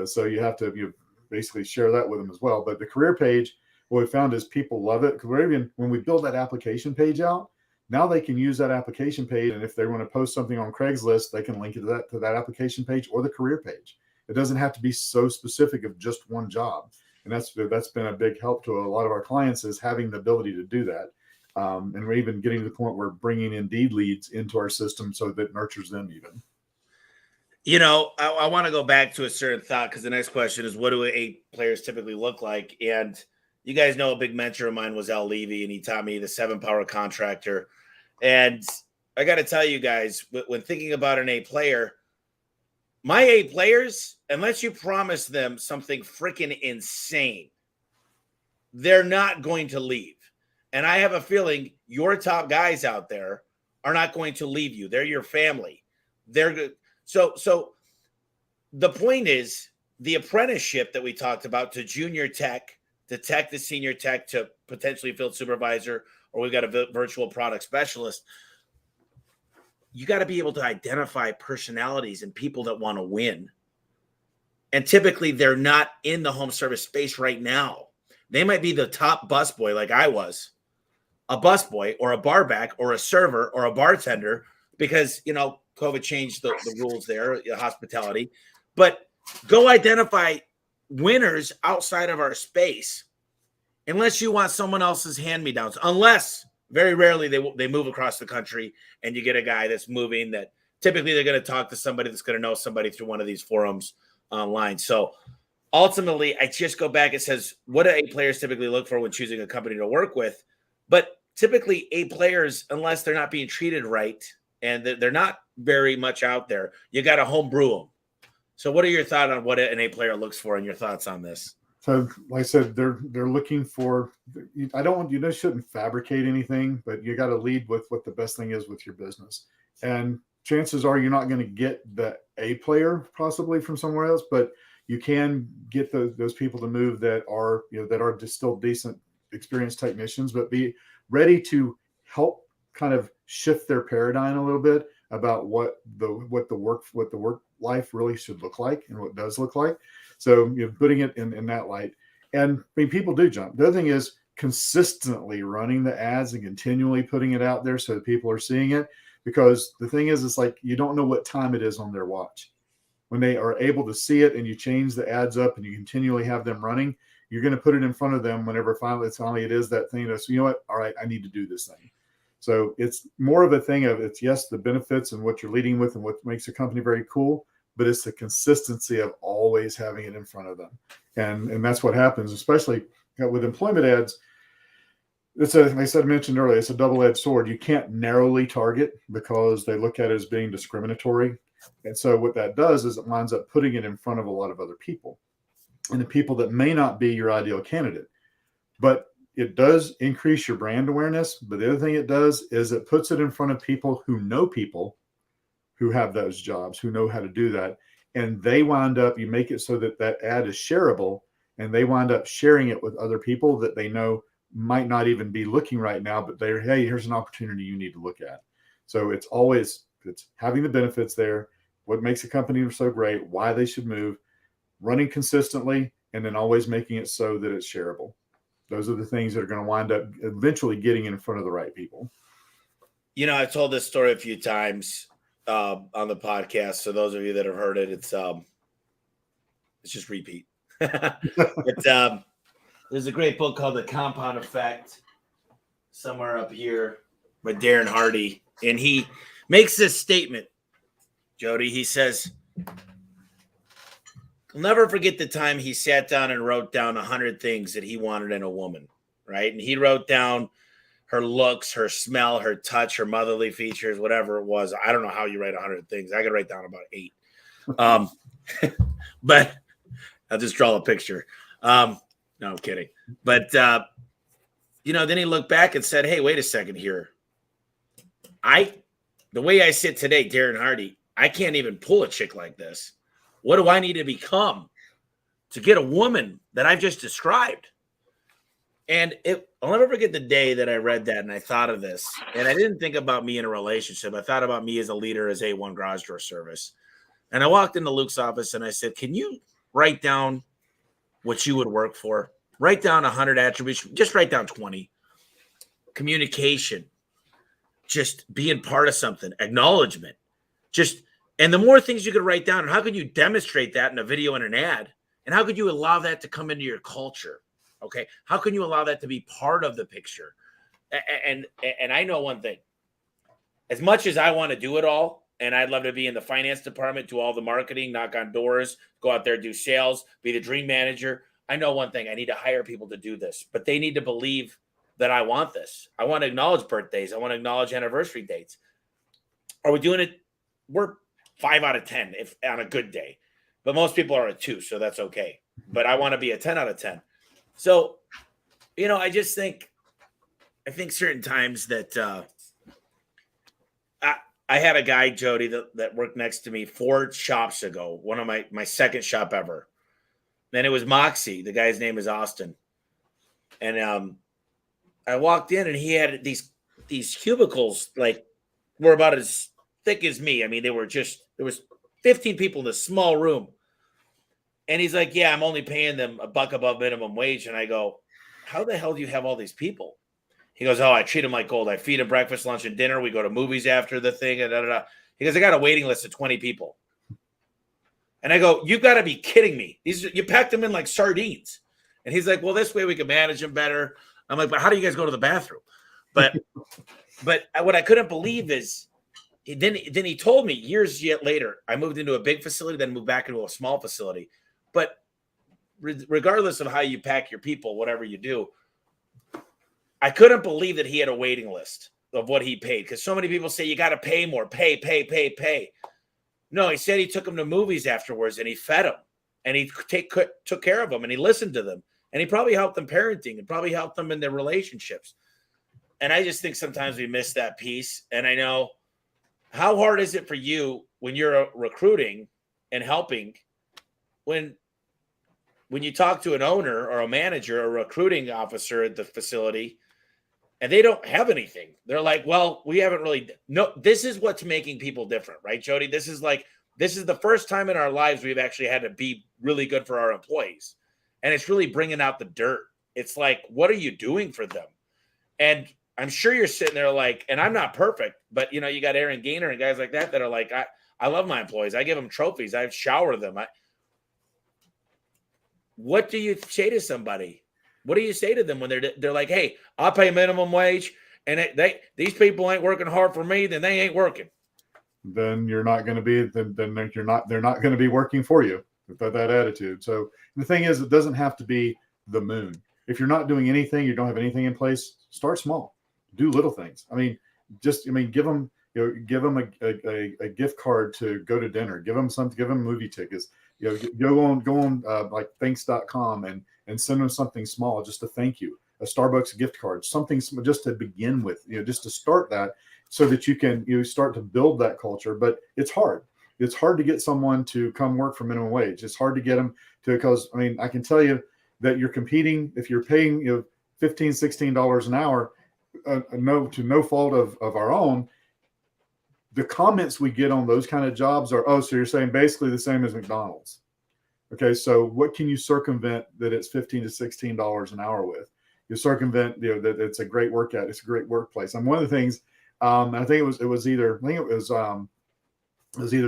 So you have to basically share that with them as well. But the career page, what we found is people love it, because when we build that application page out, now they can use that application page, and if they want to post something on Craigslist, they can link it to that application page or the career page. It doesn't have to be so specific of just one job, and that's been a big help to a lot of our clients, is having the ability to do that. And we're even getting to the point where bringing Indeed leads into our system so that nurtures them even. You know, I want to go back to a certain thought, because the next question is, what do 8 players typically look like? And you guys know a big mentor of mine was Al Levy, and he taught me the 7-power contractor. And I got to tell you guys, when thinking about an A player, my A players, unless you promise them something freaking insane, they're not going to leave. And I have a feeling your top guys out there are not going to leave you. They're your family. They're good. So the point is the apprenticeship that we talked about to junior tech, to tech to senior tech, to potentially field supervisor, or we've got a virtual product specialist. You got to be able to identify personalities and people that want to win. And typically they're not in the home service space right now. They might be the top busboy like I was, a busboy or a barback or a server or a bartender, because, COVID changed the rules there, hospitality. But go identify winners outside of our space, unless you want someone else's hand-me-downs, unless very rarely they move across the country and you get a guy that's moving that typically they're going to talk to somebody that's going to know somebody through one of these forums online. So ultimately, I just go back. It says, what do A players typically look for when choosing a company to work with? But typically A players, unless they're not being treated right and they're not very much out there, you got to home brew them. So what are your thoughts on what an A player looks for and your thoughts on this? So, like I said, they're looking for. I don't want you shouldn't fabricate anything, but you got to lead with what the best thing is with your business. And chances are you're not going to get the A player possibly from somewhere else, but you can get those people to move that are that are just still decent, experienced technicians, but be ready to help kind of shift their paradigm a little bit about what the work life really should look like and what does look like. So putting it in that light. And people do jump. The other thing is consistently running the ads and continually putting it out there so that people are seeing it. Because the thing is, it's like you don't know what time it is on their watch. When they are able to see it and you change the ads up and you continually have them running, you're going to put it in front of them whenever finally it is that thing. So you know what? All right, I need to do this thing. So it's more of a thing of it's, yes, the benefits and what you're leading with and what makes a company very cool, but it's the consistency of always having it in front of them. And that's what happens, especially with employment ads. It's like I mentioned earlier, it's a double-edged sword. You can't narrowly target because they look at it as being discriminatory. And so what that does is it winds up putting it in front of a lot of other people and the people that may not be your ideal candidate. But it does increase your brand awareness. But the other thing it does is it puts it in front of people who know people who have those jobs, who know how to do that. And they wind up, you make it so that that ad is shareable, and they wind up sharing it with other people that they know might not even be looking right now, but they're, hey, here's an opportunity you need to look at. So it's having the benefits there, what makes a company so great, why they should move, running consistently, and then always making it so that it's shareable. Those are the things that are going to wind up eventually getting in front of the right people. I've told this story a few times on the podcast. So those of you that have heard it, it's just repeat. But there's a great book called The Compound Effect, somewhere up here by Darren Hardy. And he makes this statement, Jody. He says, I'll never forget the time he sat down and wrote down 100 things that he wanted in a woman, right? And he wrote down her looks, her smell, her touch, her motherly features, whatever it was. I don't know how you write 100 things. I could write down about 8. But I'll just draw a picture. No, I'm kidding. But, then he looked back and said, hey, wait a second here. The way I sit today, Darren Hardy, I can't even pull a chick like this. What do I need to become to get a woman that I've just described? And I'll never forget the day that I read that and I thought of this. And I didn't think about me in a relationship. I thought about me as a leader as A1 Garage Door Service. And I walked into Luke's office and I said, can you write down what you would work for? Write down 100 attributes. Just write down 20. Communication. Just being part of something. Acknowledgement. And the more things you could write down, and how could you demonstrate that in a video and an ad? And how could you allow that to come into your culture? Okay. How can you allow that to be part of the picture? And I know one thing, as much as I want to do it all, and I'd love to be in the finance department, do all the marketing, knock on doors, go out there, do sales, be the dream manager. I know one thing, I need to hire people to do this, but they need to believe that I want this. I want to acknowledge birthdays. I want to acknowledge anniversary dates. are we doing it? We're 5 out of 10 if on a good day, but most people are a 2, so that's okay. But I want to be a 10 out of 10. So, I just think certain times that I had a guy, Jody, that worked next to me 4 shops ago, one of my second shop ever. And it was Moxie. The guy's name is Austin. And I walked in and he had these cubicles, like, were about as thick as me. I mean, there was 15 people in this small room. And he's like, yeah, I'm only paying them $1 above minimum wage. And I go, how the hell do you have all these people? He goes, oh, I treat them like gold. I feed them breakfast, lunch, and dinner. We go to movies after the thing. And da, da, da. He goes, I got a waiting list of 20 people. And I go, you've got to be kidding me. You packed them in like sardines. And he's like, well, this way we can manage them better. I'm like, but how do you guys go to the bathroom? But what I couldn't believe is then he told me years yet later, I moved into a big facility, then moved back into a small facility. But regardless of how you pack your people, whatever you do, I couldn't believe that he had a waiting list of what he paid, because so many people say you got to pay more, pay. No, he said he took them to movies afterwards and he fed them and he took care of them and he listened to them and he probably helped them parenting and probably helped them in their relationships. And I just think sometimes we miss that piece. And I know, how hard is it for you when you're recruiting and helping, when you talk to an owner or a manager or a recruiting officer at the facility and they don't have anything? They're like, well, we haven't really. No, this is what's making people different, right, Jody? This is the first time in our lives we've actually had to be really good for our employees. And it's really bringing out the dirt. It's like, what are you doing for them? And I'm sure you're sitting there like, and I'm not perfect, but you got Aaron Gaynor and guys like that are like, I love my employees. I give them trophies. I shower them. What do you say to somebody? What do you say to them when they're like, hey, I'll pay minimum wage and these people ain't working hard for me, then they ain't working. Then you're not going to be, they're not going to be working for you with that attitude. So the thing is, it doesn't have to be the moon. If you're not doing anything, you don't have anything in place, start small, do little things. Give them a gift card to go to dinner, give them movie tickets, go on like thanks.com and send them something small, just to thank you, a Starbucks gift card, something just to begin with, just to start that, so that you can start to build that culture. But it's hard. It's hard to get someone to come work for minimum wage. It's hard to get them to, because I can tell you that you're competing, if you're paying $15, $16 an hour, no fault of our own. The comments we get on those kind of jobs are, oh, so you're saying basically the same as McDonald's. Okay, so what can you circumvent that it's $15 to $16 an hour with? You circumvent, that it's a great workout, it's a great workplace. And one of the things, I think it was either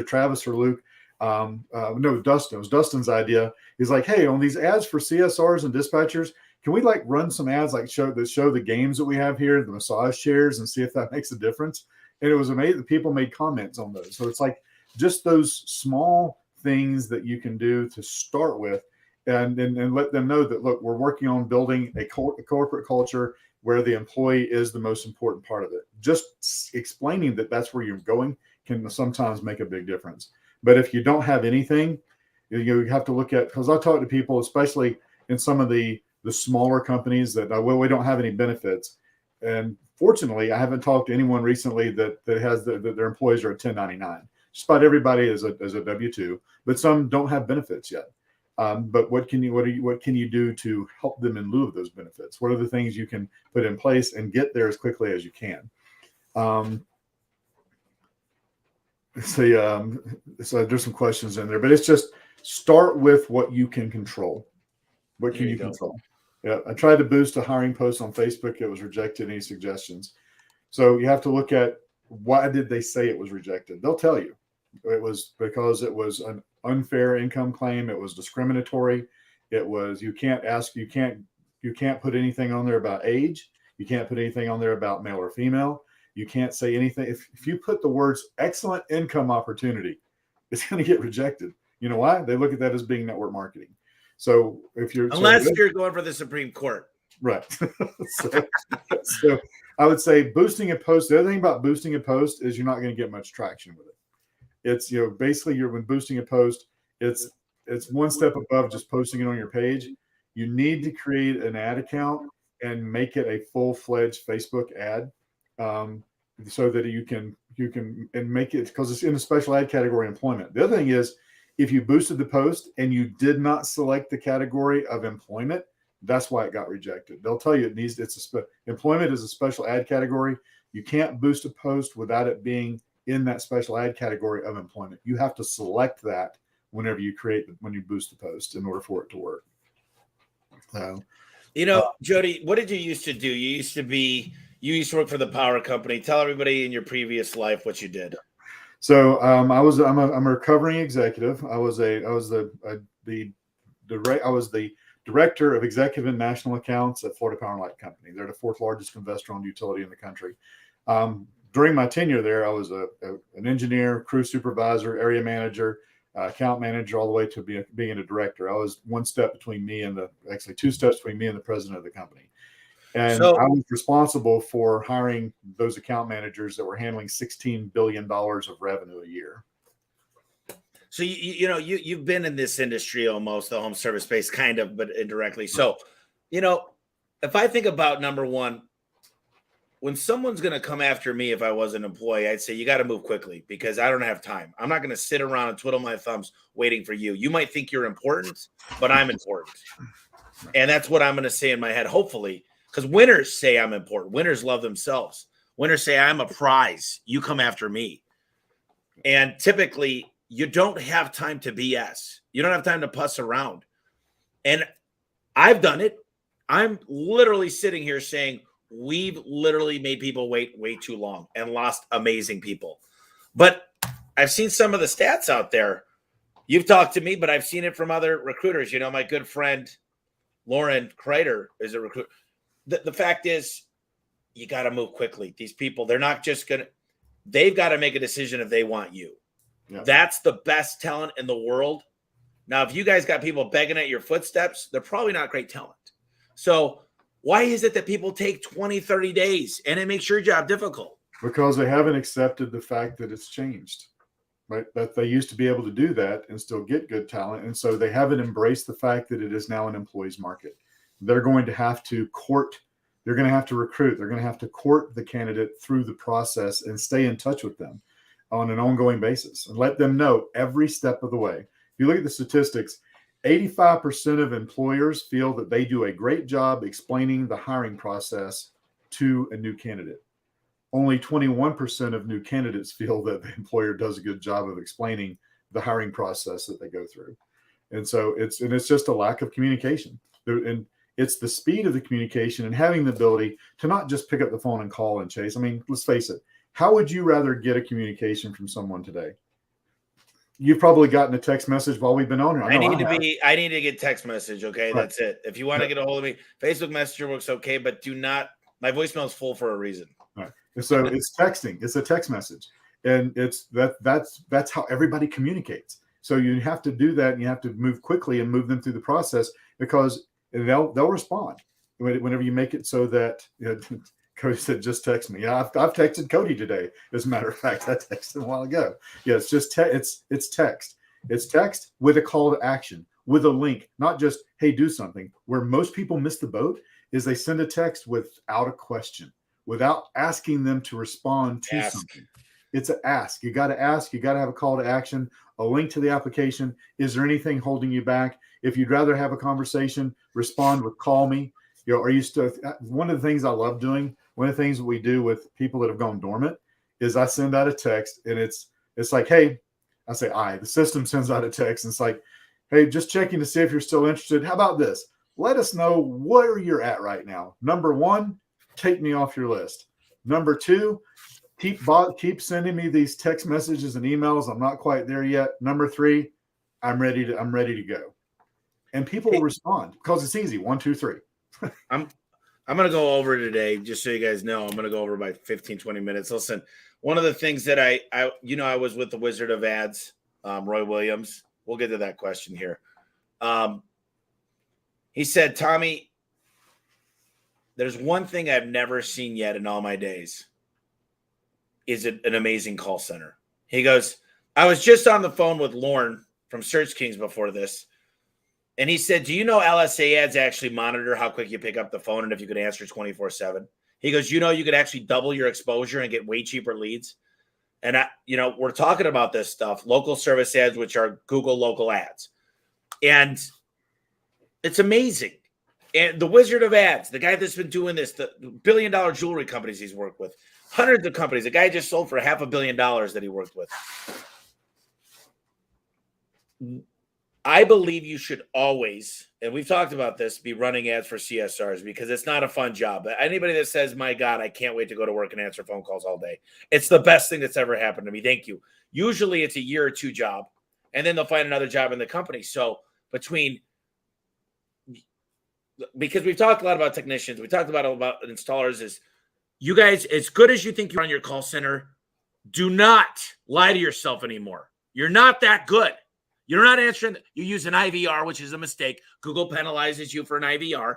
Travis or Luke. No, Dustin. It was Dustin's idea. He's like, hey, on these ads for CSRs and dispatchers, can we like run some ads like show the games that we have here, the massage chairs, and see if that makes a difference? And it was amazing. People made comments on those. So it's like just those small things that you can do to start with, and let them know that, look, we're working on building a corporate culture where the employee is the most important part of it. Just explaining that that's where you're going can sometimes make a big difference. But if you don't have anything, you have to look at, because I talk to people, especially in some of the smaller companies that, we don't have any benefits. And fortunately, I haven't talked to anyone recently that has that their employees are at 1099. Just about everybody is a W-2, but some don't have benefits yet. But what can you do to help them in lieu of those benefits? What are the things you can put in place and get there as quickly as you can? So there's some questions in there, but it's just start with what you can control. What can you control? Yeah, I tried to boost a hiring post on Facebook. It was rejected. Any suggestions? So you have to look at, why did they say it was rejected? They'll tell you. It was because it was an unfair income claim. It was discriminatory. It was, you can't put anything on there about age. You can't put anything on there about male or female. You can't say anything. If you put the words excellent income opportunity, it's going to get rejected. You know why? They look at that as being network marketing. So if you're, unless you're going for the Supreme Court, right? so I would say boosting a post. The other thing about boosting a post is you're not going to get much traction with it. It's, basically when boosting a post, it's one step above just posting it on your page. You need to create an ad account and make it a full-fledged Facebook ad, so that you can and make it, because it's in a special ad category, employment. The other thing is, if you boosted the post and you did not select the category of employment, that's why it got rejected. They'll tell you employment is a special ad category. You can't boost a post without it being in that special ad category of employment. You have to select that when you boost the post in order for it to work. So, Jody, what did you used to do? You used to work for the power company. Tell everybody in your previous life what you did. So I'm a recovering executive. I was the director of executive and national accounts at Florida Power and Light Company. They're the fourth largest investor-owned utility in the country. During my tenure there, I was an engineer, crew supervisor, area manager, account manager, all the way to being a director. I was two steps between me and the president of the company. And I was responsible for hiring those account managers that were handling $16 billion of revenue a year. So you've been in this industry almost, the home service space, kind of, but indirectly. So, if I think about number one, when someone's going to come after me, if I was an employee, I'd say you got to move quickly because I don't have time. I'm not going to sit around and twiddle my thumbs waiting for you. You might think you're important, but I'm important, and that's what I'm going to say in my head, hopefully. Because winners say I'm important. Winners love themselves. Winners say I'm a prize. You come after me. And typically, you don't have time to BS. You don't have time to puss around. And I've done it. I'm literally sitting here saying we've literally made people wait way too long and lost amazing people. But I've seen some of the stats out there. You've talked to me, but I've seen it from other recruiters. My good friend Lauren Kreider is a recruiter. The fact is, you got to move quickly. These people, they're not just they've got to make a decision if they want you. Yeah. That's the best talent in the world. Now, if you guys got people begging at your footsteps, they're probably not great talent. So why is it that people take 20, 30 days and it makes your job difficult? Because they haven't accepted the fact that it's changed, right? That they used to be able to do that and still get good talent. And so they haven't embraced the fact that it is now an employee's market. They're going to have to they're going to have to recruit. They're going to have to court the candidate through the process and stay in touch with them on an ongoing basis and let them know every step of the way. If you look at the statistics, 85% of employers feel that they do a great job explaining the hiring process to a new candidate. Only 21% of new candidates feel that the employer does a good job of explaining the hiring process that they go through. And so it's just a lack of communication. And it's the speed of the communication and having the ability to not just pick up the phone and call and chase. I mean, let's face it. How would you rather get a communication from someone today? You've probably gotten a text message while we've been on here. I need to get text message. Okay. Right. That's it. If you want to get a hold of me, Facebook Messenger works okay, but my voicemail is full for a reason. Right. And so it's texting. It's a text message. And that's how everybody communicates. So you have to do that and you have to move quickly and move them through the process because they'll respond whenever you make it so that Cody said, just text me. Yeah, I've texted Cody today. As a matter of fact, I texted him a while ago. Yeah, it's just it's text. It's text with a call to action, with a link, not just, hey, do something. Where most people miss the boat is they send a text without a question, without asking them to respond to something. It's an ask. You got to ask. You got to have a call to action, a link to the application. Is there anything holding you back? If you'd rather have a conversation, respond with call me. Are you still? One of the things I love doing, one of the things that we do with people that have gone dormant is I send out a text and it's like, hey, I say the system sends out a text and it's like, hey, just checking to see if you're still interested. How about this? Let us know where you're at right now. Number one, take me off your list. Number two, keep sending me these text messages and emails. I'm not quite there yet. Number three, I'm ready to go. And people will respond because it's easy. 1, 2, 3. I'm going to go over today, just so you guys know, I'm going to go over by 15, 20 minutes. Listen, one of the things that I was with the Wizard of Ads, Roy Williams. We'll get to that question here. He said, Tommy, there's one thing I've never seen yet in all my days is an amazing call center. He goes, I was just on the phone with Lorne from Search Kings before this. And he said, do you know LSA ads actually monitor how quick you pick up the phone and if you could answer 24/7? He goes, you could actually double your exposure and get way cheaper leads. And we're talking about this stuff, local service ads, which are Google local ads. And it's amazing. And the Wizard of Ads, the guy that's been doing this, the billion-dollar jewelry companies he's worked with, hundreds of companies. The guy just sold for $500 million that he worked with. I believe you should always, and we've talked about this, be running ads for CSRs because it's not a fun job. Anybody that says, my God, I can't wait to go to work and answer phone calls all day, it's the best thing that's ever happened to me. Thank you. Usually it's a year or two job, and then they'll find another job in the company. So because we've talked a lot about technicians, we talked about installers, is you guys, as good as you think you run your call center, do not lie to yourself anymore. You're not that good. You're not answering. You use an IVR, which is a mistake. Google penalizes you for an IVR.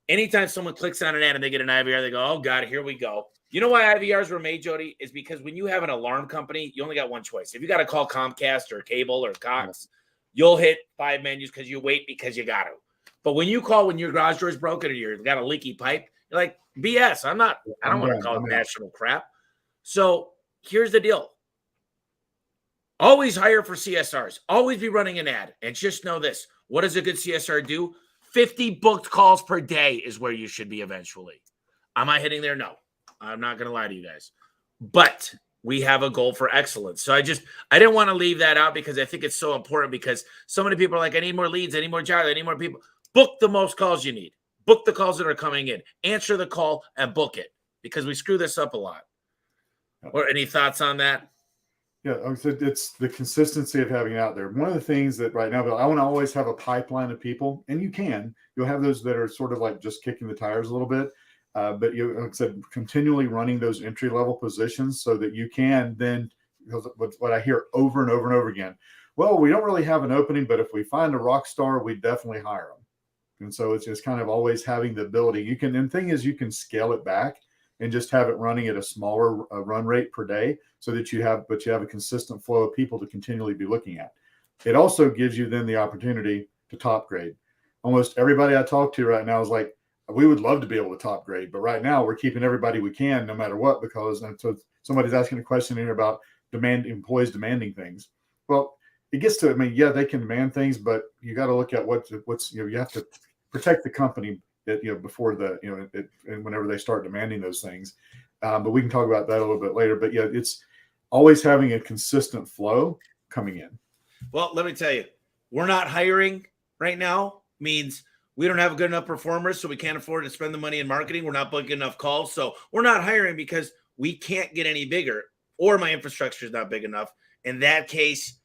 Anytime someone clicks on an ad and they get an IVR, they go, oh, God, here we go. You know why IVRs were made, Jody? Is because when you have an alarm company, you only got one choice. If you got to call Comcast or Cable or Cox, you'll hit 5 menus because you wait because you got to. But when you call when your garage door is broken or you've got a leaky pipe, you're like, BS. I don't want to call it national crap. So here's the deal. Always hire for CSRs. Always be running an ad. And just know this. What does a good CSR do? 50 booked calls per day is where you should be eventually. Am I hitting there? No. I'm not going to lie to you guys. But we have a goal for excellence. So I didn't want to leave that out because I think it's so important because so many people are like, I need more leads. I need more jobs. I need more people. Book the most calls you need. Book the calls that are coming in. Answer the call and book it because we screw this up a lot. Or any thoughts on that? Yeah, it's the consistency of having it out there. One of the things that right now, I want to always have a pipeline of people, and you'll have those that are sort of like just kicking the tires a little bit. But like I said, continually running those entry-level positions so that you can then, because what I hear over and over and over again, well, we don't really have an opening, but if we find a rock star, we definitely hire them. And so it's just kind of always having the ability. And the thing is, you can scale it back and just have it running at a smaller run rate per day so that you have a consistent flow of people to continually be looking at. It also gives you then the opportunity to top grade. Almost everybody I talk to right now is like, we would love to be able to top grade, but right now we're keeping everybody we can no matter what, because and so somebody's asking a question here about employees demanding things. Well, it gets to, yeah, they can demand things, but you got to look at what's you have to protect the company before and whenever they start demanding those things. But we can talk about that a little bit later. But yeah, it's always having a consistent flow coming in. Well, let me tell you, we're not hiring right now means we don't have good enough performers, so we can't afford to spend the money in marketing. We're not booking enough calls. So we're not hiring because we can't get any bigger or my infrastructure is not big enough. In that case,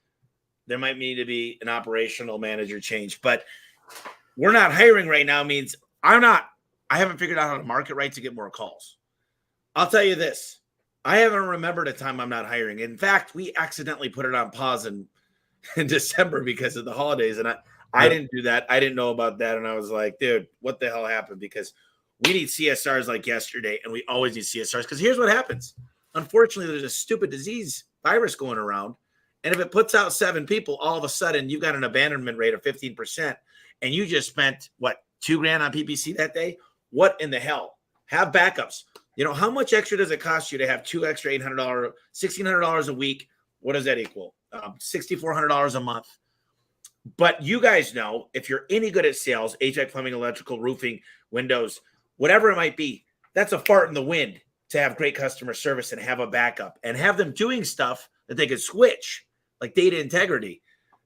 there might need to be an operational manager change. But we're not hiring right now means I haven't figured out how to market right to get more calls. I'll tell you this. I haven't remembered a time I'm not hiring. In fact, we accidentally put it on pause in December because of the holidays. And I didn't do that. I didn't know about that. And I was like, dude, what the hell happened? Because we need CSRs like yesterday, and we always need CSRs. Because here's what happens. Unfortunately, there's a stupid virus going around. And if it puts out 7 people, all of a sudden you've got an abandonment rate of 15%. And you just spent, $2,000 on PPC that day? What in the hell? Have backups. How much extra does it cost you to have 2 extra $800, $1,600 a week? What does that equal? $6,400 a month. But you guys know, if you're any good at sales, HVAC, plumbing, electrical, roofing, windows, whatever it might be, that's a fart in the wind to have great customer service and have a backup and have them doing stuff that they could switch, like data integrity.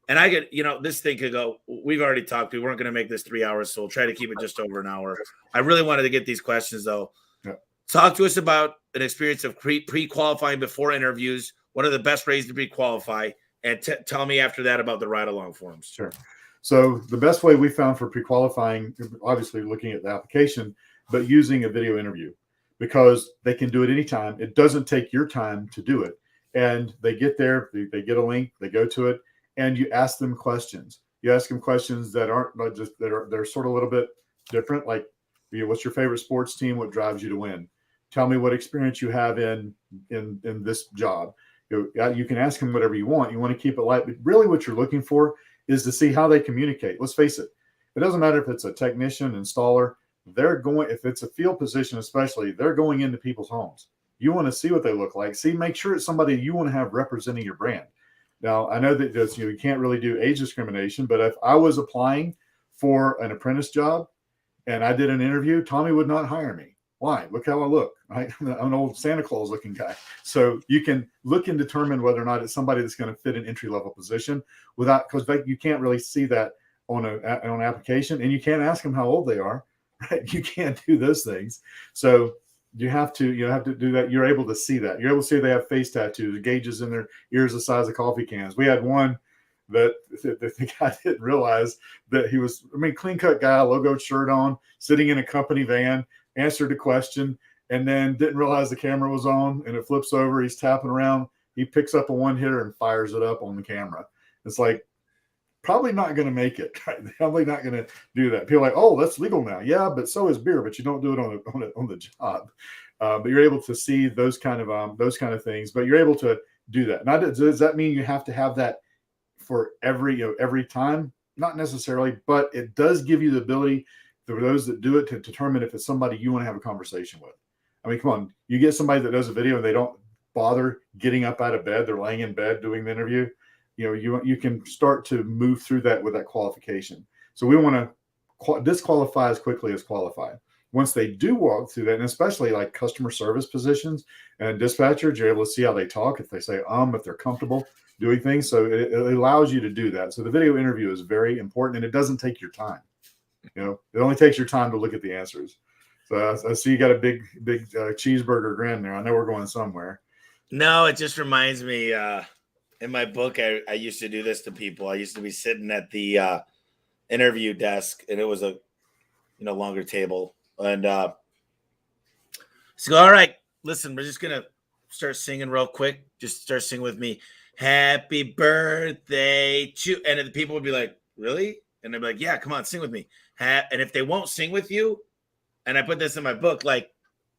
And I get, this thing could go, we've already talked. We weren't going to make this 3 hours, so we'll try to keep it just over an hour. I really wanted to get these questions, though. Yeah. Talk to us about an experience of pre-qualifying before interviews. What are the best ways to pre-qualify? And tell me after that about the ride-along forms. Sure. So the best way we found for pre-qualifying, obviously looking at the application, but using a video interview, because they can do it anytime. It doesn't take your time to do it. And they get there, they get a link, they go to it, and you ask them questions. You ask them questions that aren't just they're sort of a little bit different. Like, What's your favorite sports team? What drives you to win? Tell me what experience you have in this job. You can ask them whatever you want. You want to keep it light, but really what you're looking for is to see how they communicate. Let's face it. It doesn't matter if it's a technician, installer, if it's a field position, especially, they're going into people's homes. You want to see what they look like. Make sure it's somebody you want to have representing your brand. Now, I know that you can't really do age discrimination, but if I was applying for an apprentice job and I did an interview, Tommy would not hire me. Why? Look how I look. I'm an old Santa Claus looking guy. So you can look and determine whether or not it's somebody that's going to fit an entry-level position because you can't really see that on an application, and you can't ask them how old they are, right? You can't do those things. So you have to do that. You're able to see that. You're able to see they have face tattoos, gauges in their ears the size of coffee cans. We had one that the guy didn't realize that he was, clean cut guy, logo shirt on, sitting in a company van, answered a question, and then didn't realize the camera was on, and it flips over. He's tapping around. He picks up a one hitter and fires it up on the camera. It's like, probably not going to make it. Right? Probably not going to do that. People are like, oh, that's legal now. Yeah, but so is beer. But you don't do it on the job. But you're able to see those kind of things. But you're able to do that. Now, does that mean you have to have that for every time? Not necessarily, but it does give you the ability for those that do it to determine if it's somebody you want to have a conversation with. Come on, you get somebody that does a video and they don't bother getting up out of bed. They're laying in bed doing the interview. You can start to move through that with that qualification. So we want to disqualify as quickly as qualify. Once they do walk through that, and especially like customer service positions and dispatchers, you're able to see how they talk, if they say if they're comfortable doing things. So it allows you to do that. So the video interview is very important, and it doesn't take your time. It only takes your time to look at the answers. So I see you got a big cheeseburger grin there. I know we're going somewhere. No, it just reminds me. In my book, I used to do this to people. I used to be sitting at the interview desk, and it was a longer table. And so, all right, listen, we're just gonna start singing real quick. Just start singing with me. Happy birthday to, and the people would be like, really? And they'd be like, yeah, come on, sing with me. And if they won't sing with you, and I put this in my book, like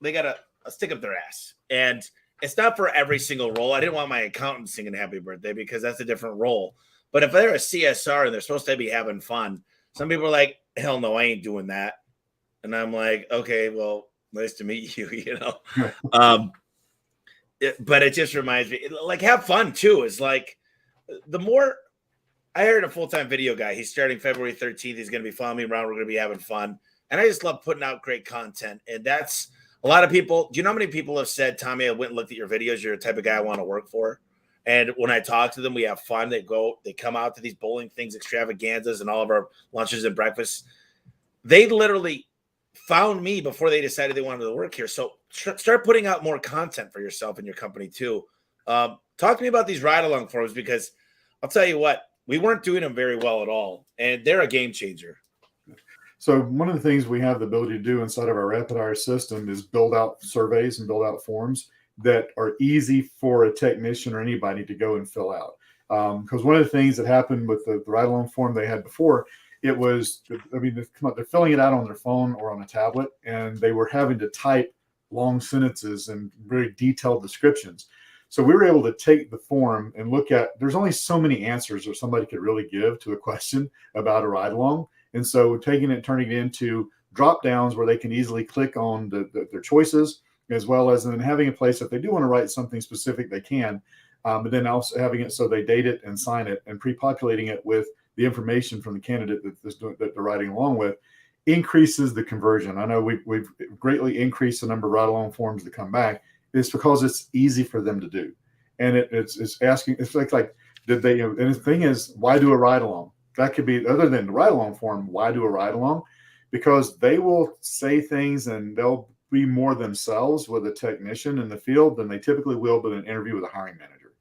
they got a stick up their ass. And it's not for every single role. I didn't want my accountant singing happy birthday because that's a different role. But if they're a CSR and they're supposed to be having fun, some people are like, hell no, I ain't doing that. And I'm like, okay, well, nice to meet you, but it just reminds me, like, have fun too. Is like, the more I hired a full-time video guy. He's starting February 13th. He's going to be following me around. We're going to be having fun. And I just love putting out great content. And that's, a lot of people, do you know how many people have said, Tommy, I went and looked at your videos. You're the type of guy I want to work for. And when I talk to them, we have fun. They come out to these bowling things, extravaganzas, and all of our lunches and breakfasts. They literally found me before they decided they wanted to work here. So start putting out more content for yourself and your company too. Talk to me about these ride-along forums, because I'll tell you what, we weren't doing them very well at all. And they're a game changer. So one of the things we have the ability to do inside of our rapid hire system is build out surveys and build out forms that are easy for a technician or anybody to go and fill out. Because one of the things that happened with the ride-along form they had before, it was, they're filling it out on their phone or on a tablet, and they were having to type long sentences and very detailed descriptions. So we were able to take the form and look at, there's only so many answers that somebody could really give to a question about a ride-along. And so taking it, turning it into drop downs where they can easily click on their choices, as well as then having a place if they do want to write something specific, they can. But then also having it so they date it and sign it, and pre-populating it with the information from the candidate that they're writing along with, increases the conversion. I know we've greatly increased the number of ride-along forms that come back. It's because it's easy for them to do. And it's asking, it's like did they, and the thing is, why do a ride-along? That could be, other than the ride-along form, why do a ride-along? Because they will say things and they'll be more themselves with a technician in the field than they typically will with an interview with a hiring manager.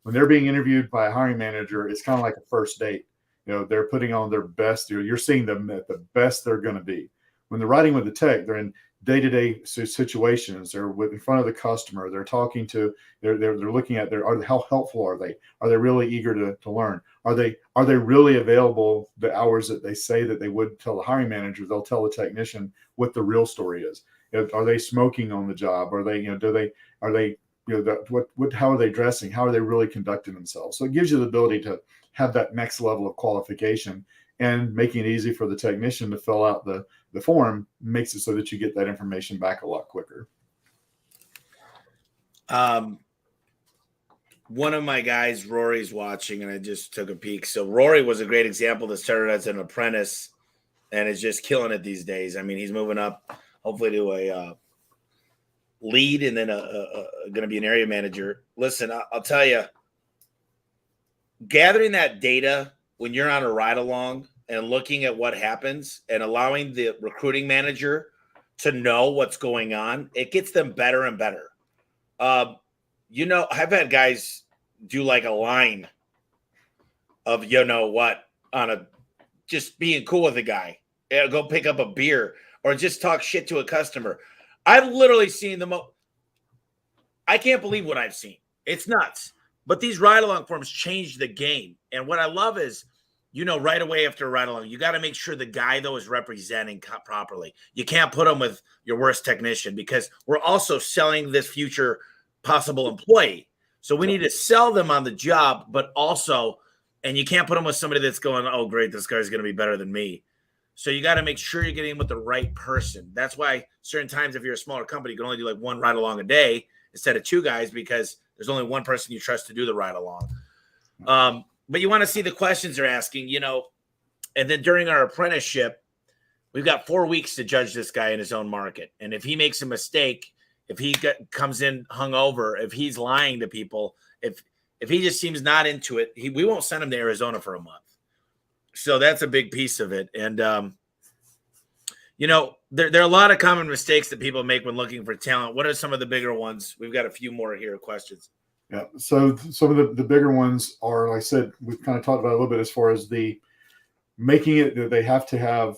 When they're being interviewed by a hiring manager, it's kind of like a first date. They're putting on their best. You're seeing them at the best they're going to be. When they're riding with the tech, they're in day-to-day situations. They're in front of the customer. They're talking to, they're looking at how helpful are they? Are they really eager to learn? Are they really available the hours that they say that they would tell the hiring manager? They'll tell the technician what the real story is. Are they smoking on the job? Are they, how are they dressing? How are they really conducting themselves? So it gives you the ability to have that next level of qualification, and making it easy for the technician to fill out the form makes it so that you get that information back a lot quicker. One of my guys, Rory's watching, and I just took a peek. So Rory was a great example that started as an apprentice and is just killing it these days. I mean, he's moving up, hopefully to a lead, and then going to be an area manager. Listen, I'll tell you, gathering that data when you're on a ride along and looking at what happens and allowing the recruiting manager to know what's going on, it gets them better and better. I've had guys do like a line of, on a, just being cool with a guy, go pick up a beer or just talk shit to a customer. I've literally seen I can't believe what I've seen. It's nuts. But these ride-along forms change the game. And what I love is, right away after a ride-along, you got to make sure the guy, though, is representing properly. You can't put him with your worst technician, because we're also selling this future possible employee. So we need to sell them on the job, but also, and you can't put them with somebody that's going, oh, great, this guy's going to be better than me. So you got to make sure you're getting with the right person. That's why certain times, if you're a smaller company, you can only do like one ride-along a day instead of two guys, because there's only one person you trust to do the ride along. But you want to see the questions they're asking, and then during our apprenticeship, we've got 4 weeks to judge this guy in his own market. And if he makes a mistake, if he comes in hungover, if he's lying to people, if he just seems not into it, we won't send him to Arizona for a month. So that's a big piece of it. And, there are a lot of common mistakes that people make when looking for talent. What are some of the bigger ones? We've got a few more here questions. Yeah. So some of the bigger ones are, like I said, we've kind of talked about a little bit as far as the making it that they have to have,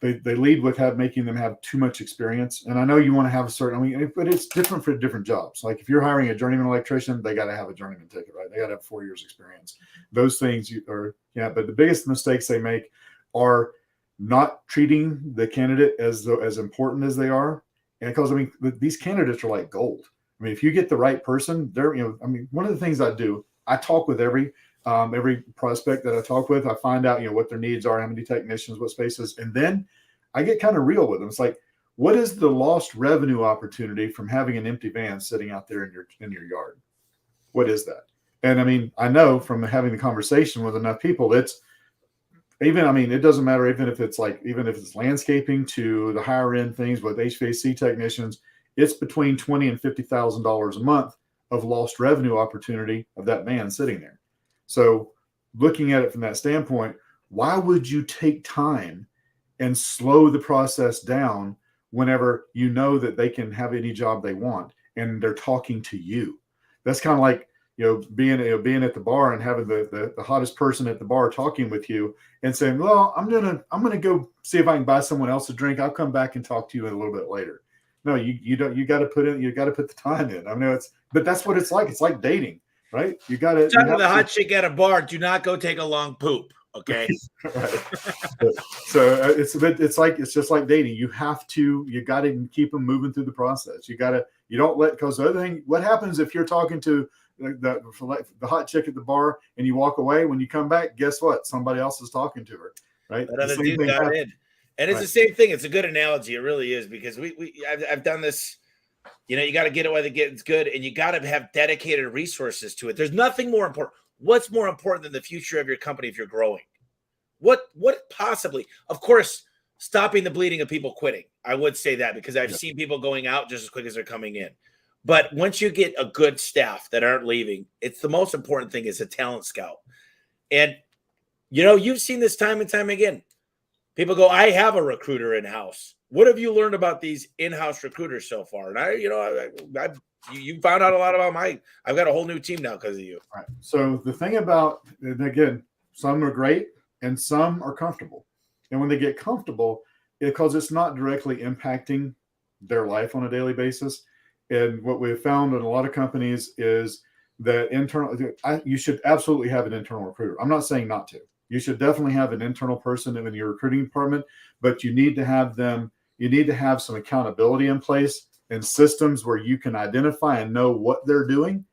they lead with making them have too much experience. And I know you want to have a certain, but it's different for different jobs. Like if you're hiring a journeyman electrician, they got to have a journeyman ticket, right? They got to have 4 years experience. Those things but the biggest mistakes they make are not treating the candidate as important as they are. And because, these candidates are like gold. If you get the right person, one of the things I do, I talk with every prospect that I talk with. I find out, what their needs are, how many technicians, what spaces, and then I get kind of real with them. It's like, what is the lost revenue opportunity from having an empty van sitting out there in your yard? What is that? And I know from having the conversation with enough people, it's it doesn't matter even if it's landscaping to the higher end things with HVAC technicians. It's between $20,000 and $50,000 a month of lost revenue opportunity of that van sitting there. So looking at it from that standpoint, why would you take time and slow the process down whenever you know that they can have any job they want and they're talking to you? That's kind of like, being at the bar and having the hottest person at the bar talking with you and saying, well, I'm gonna go see if I can buy someone else a drink. I'll come back and talk to you a little bit later. No, you got to put the time in. but that's what it's like. It's like dating, right? You got to talk to the hot chick at a bar. Do not go take a long poop. Okay. Right. So it's just like dating. You got to keep them moving through the process. You don't let, because the other thing, what happens if you're talking to the hot chick at the bar and you walk away? When you come back, guess what? Somebody else is talking to her, right? That other dude got in. And it's the same thing. It's a good analogy. It really is, because I've done this. You got to get it while it's good, and you got to have dedicated resources to it. There's nothing more important. What's more important than the future of your company if you're growing? What possibly? Of course, stopping the bleeding of people quitting. I would say that, because I've seen people going out just as quick as they're coming in. But once you get a good staff that aren't leaving, it's the most important thing is a talent scout. And you've seen this time and time again. People go, I have a recruiter in-house. What have you learned about these in-house recruiters so far? And you found out a lot about I've got a whole new team now because of you. All right. So the thing about, and again, some are great and some are comfortable. And when they get comfortable, because it's not directly impacting their life on a daily basis. And what we've found in a lot of companies is that you should absolutely have an internal recruiter. I'm not saying not to. You should definitely have an internal person in your recruiting department, but you need to have some accountability in place and systems where you can identify and know what they're doing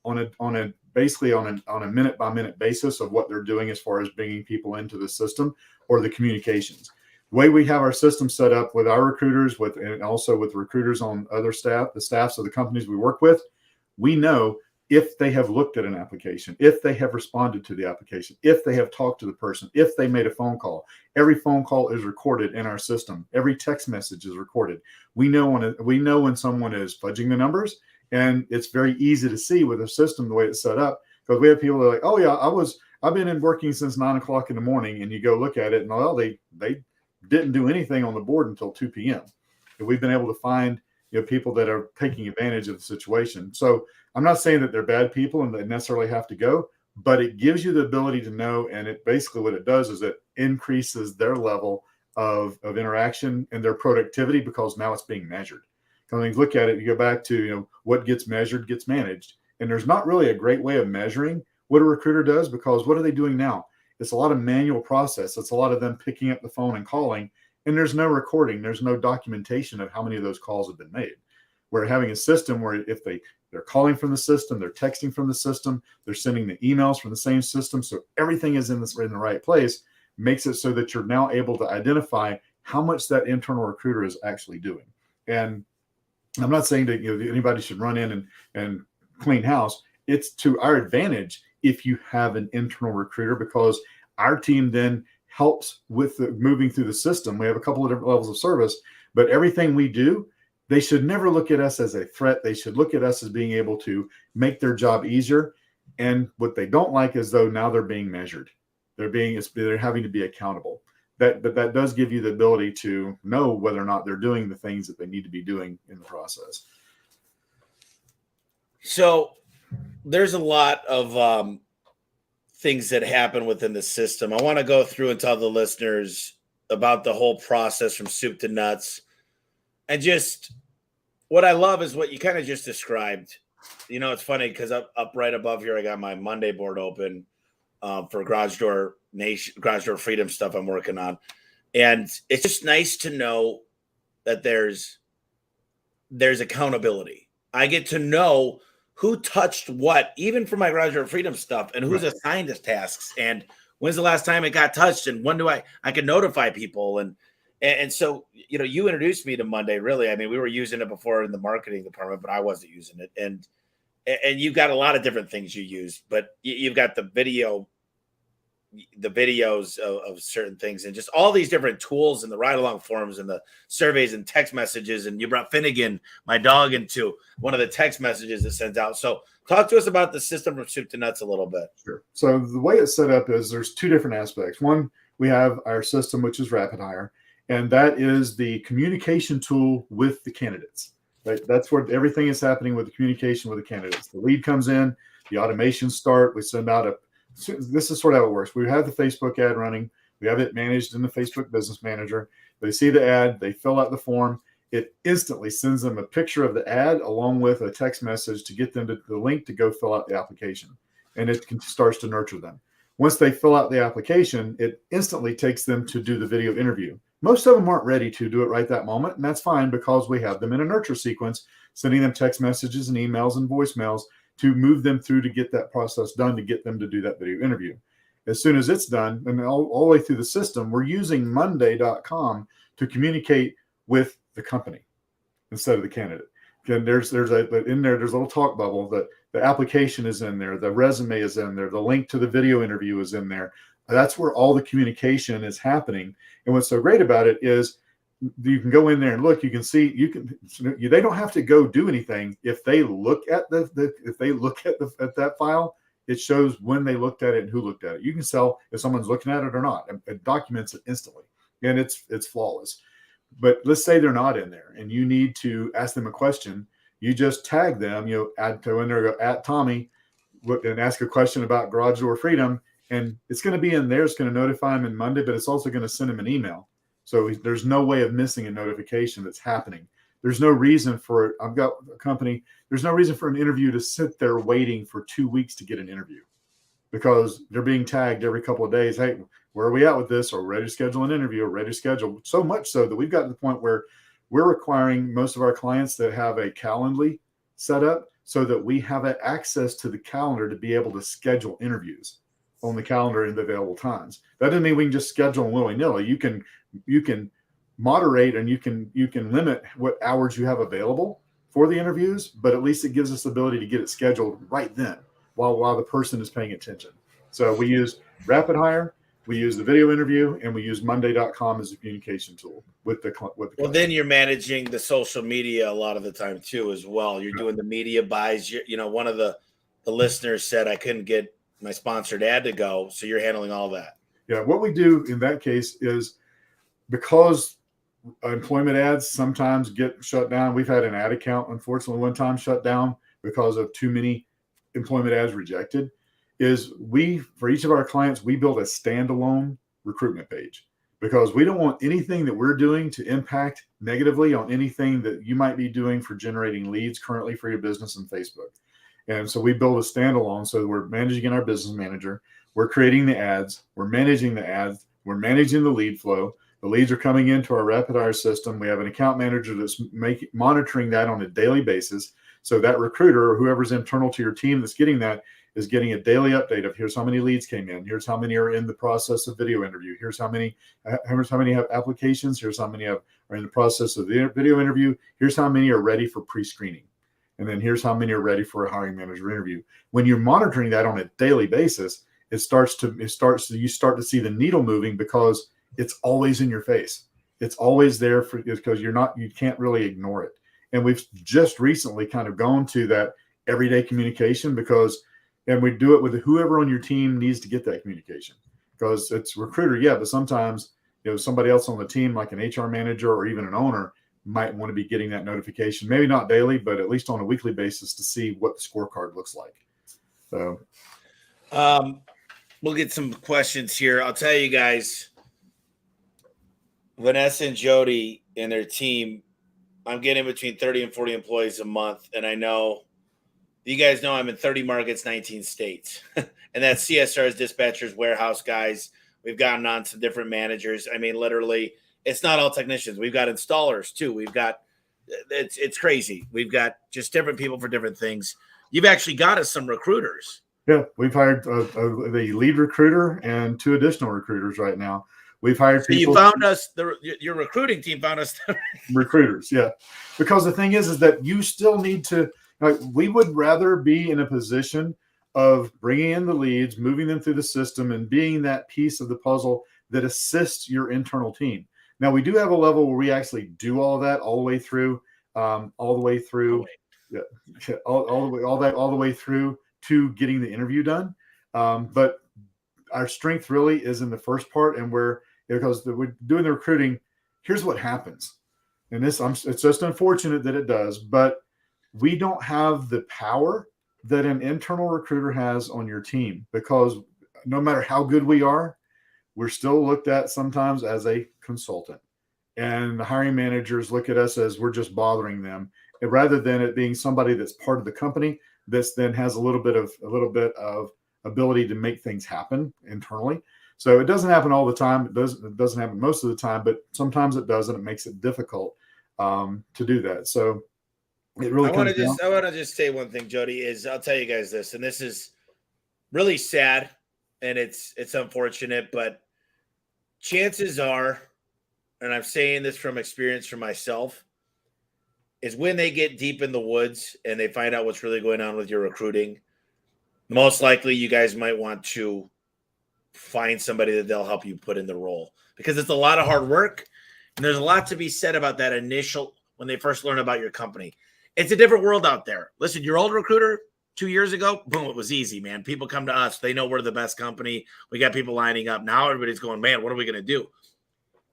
on a minute by minute basis of what they're doing as far as bringing people into the system or the communications. The way we have our system set up with our recruiters, and also with recruiters on other staff, the staffs of the companies we work with, we know if they have looked at an application, if they have responded to the application, if they have talked to the person, if they made a phone call. Every phone call is recorded in our system. Every text message is recorded. We know when someone is fudging the numbers, and it's very easy to see with the system the way it's set up, because we have people that are like, oh yeah, I've been in working since 9 o'clock in the morning, and you go look at it, and well, they didn't do anything on the board until 2 p.m. And we've been able to find people that are taking advantage of the situation. So I'm not saying that they're bad people and they necessarily have to go, but it gives you the ability to know. And it basically what it does is it increases their level of interaction and their productivity, because now it's being measured. When you look at it, you go back to, what gets measured gets managed. And there's not really a great way of measuring what a recruiter does, because what are they doing now? It's a lot of manual process. It's a lot of them picking up the phone and calling, and there's no recording. There's no documentation of how many of those calls have been made. We're having a system where if they're calling from the system, they're texting from the system, they're sending the emails from the same system. So everything is in the right place, makes it so that you're now able to identify how much that internal recruiter is actually doing. And I'm not saying that anybody should run in and clean house. It's to our advantage if you have an internal recruiter, because our team then helps with moving through the system. We have a couple of different levels of service, but everything we do, they should never look at us as a threat. They should look at us as being able to make their job easier. And what they don't like is, though, now they're being measured. They're having to be accountable. That does give you the ability to know whether or not they're doing the things that they need to be doing in the process. So there's a lot of things that happen within the system. I want to go through and tell the listeners about the whole process from soup to nuts. And just what I love is what you kind of just described. It's funny because up right above here, I got my Monday board open for Garage Door Freedom stuff I'm working on. And it's just nice to know that there's accountability. I get to know who touched what, even for my Garage Door Freedom stuff, and who's assigned to tasks, and when's the last time it got touched, and when do I can notify people. And so, you introduced me to Monday, really. I mean, we were using it before in the marketing department, but I wasn't using it. And you've got a lot of different things you use, but you've got the videos of certain things, and just all these different tools and the ride along forums and the surveys and text messages. And you brought Finnegan, my dog, into one of the text messages that sends out. So talk to us about the system from soup to nuts a little bit. Sure. So the way it's set up is there's two different aspects. One, we have our system, which is Rapid Hire, and that is the communication tool with the candidates. Right? That's where everything is happening with the communication with the candidates. The lead comes in, the automations start, we send out this is sort of how it works. We have the Facebook ad running. We have it managed in the Facebook Business Manager. They see the ad, they fill out the form. It instantly sends them a picture of the ad along with a text message to get them to the link to go fill out the application. And it starts to nurture them. Once they fill out the application, it instantly takes them to do the video interview. Most of them aren't ready to do it right that moment, and that's fine, because we have them in a nurture sequence, sending them text messages and emails and voicemails to move them through to get that process done, to get them to do that video interview. As soon as it's done, and all the way through the system, we're using Monday.com to communicate with the company instead of the candidate. And there's a little talk bubble that the application is in there, the resume is in there, the link to the video interview is in there. That's where all the communication is happening. And what's so great about it is you can go in there and look. You can see they don't have to go do anything. If they look at at that file, it shows when they looked at it and who looked at it. You can tell if someone's looking at it or not. It documents it instantly, and it's flawless. But let's say they're not in there, and you need to ask them a question. You just tag them. Add to in there, go @Tommy, and ask a question about Garage Door Freedom, and it's going to be in there. It's going to notify them in Monday, but it's also going to send them an email. So there's no way of missing a notification that's happening. there's no reason for, I've got a company, there's no reason for an interview to sit there waiting for 2 weeks to get an interview, because they're being tagged every couple of days. Hey, where are we at with this? Or ready to schedule an interview, or ready to schedule. So much so that we've gotten to the point where we're requiring most of our clients to have a Calendly set up so that we have access to the calendar to be able to schedule interviews on the calendar in the available times. That doesn't mean we can just schedule them willy-nilly. You can moderate, and you can limit what hours you have available for the interviews, but at least it gives us the ability to get it scheduled right then while the person is paying attention. So we use Rapid Hire, we use the video interview, and we use Monday.com as a communication tool with the Well, then you're managing the social media a lot of the time too, as well. You're doing the media buys. One of the listeners said I couldn't get my sponsored ad to go, so you're handling all that. Yeah, what we do in that case is, because employment ads sometimes get shut down. We've had an ad account, unfortunately, one time shut down because of too many employment ads rejected. For each of our clients, we build a standalone recruitment page, because we don't want anything that we're doing to impact negatively on anything that you might be doing for generating leads currently for your business in Facebook. And so we build a standalone. So we're managing in our business manager. We're creating the ads. We're managing the ads. We're managing the lead flow. The leads are coming into our Rapid Hire system. We have an account manager that's monitoring that on a daily basis. So that recruiter, or whoever's internal to your team that's getting that, is getting a daily update of, here's how many leads came in. Here's how many are in the process of video interview. Here's how many have applications. Here's how many are in the process of the video interview. Here's how many are ready for pre-screening. And then here's how many are ready for a hiring manager interview. When you're monitoring that on a daily basis, you start to see the needle moving, because it's always in your face. It's always there because you can't really ignore it. And we've just recently kind of gone to that everyday communication, and we do it with whoever on your team needs to get that communication, because it's recruiter. Yeah. But sometimes, somebody else on the team, like an HR manager or even an owner, might want to be getting that notification, maybe not daily, but at least on a weekly basis, to see what the scorecard looks like. So, we'll get some questions here. I'll tell you guys, Vanessa and Jody and their team, I'm getting between 30 and 40 employees a month. And I know you guys know I'm in 30 markets, 19 states. And that's CSRs, dispatchers, warehouse guys. We've gotten on some different managers. I mean, literally, it's not all technicians. We've got installers too. It's crazy. We've got just different people for different things. You've actually got us some recruiters. Yeah, we've hired the lead recruiter and 2 additional recruiters right now. We've hired people. You found us, your recruiting team found us. Recruiters, yeah. Because the thing is that you still need to, we would rather be in a position of bringing in the leads, moving them through the system, and being that piece of the puzzle that assists your internal team. Now, we do have a level where we actually do all of that all the way through, all the way through to getting the interview done. But our strength really is in the first part, and because we're doing the recruiting, here's what happens. And it's just unfortunate that it does, but we don't have the power that an internal recruiter has on your team, because no matter how good we are, we're still looked at sometimes as a consultant, and the hiring managers look at us as we're just bothering them, and rather than it being somebody that's part of the company that then has a little bit of ability to make things happen internally. So it doesn't happen all the time. It doesn't happen most of the time, but sometimes it does, and it makes it difficult to do that. So it really. I want to just say one thing, Jody, is I'll tell you guys this, and this is really sad, and it's unfortunate, but chances are, and I'm saying this from experience for myself, is when they get deep in the woods and they find out what's really going on with your recruiting, most likely you guys might want to find somebody that they'll help you put in the role, because it's a lot of hard work, and there's a lot to be said about that initial, when they first learn about your company. It's a different world out there. Listen, your old recruiter 2 years ago, boom, it was easy, man. People come to us. They know we're the best company. We got people lining up. Now everybody's going, man, what are we going to do?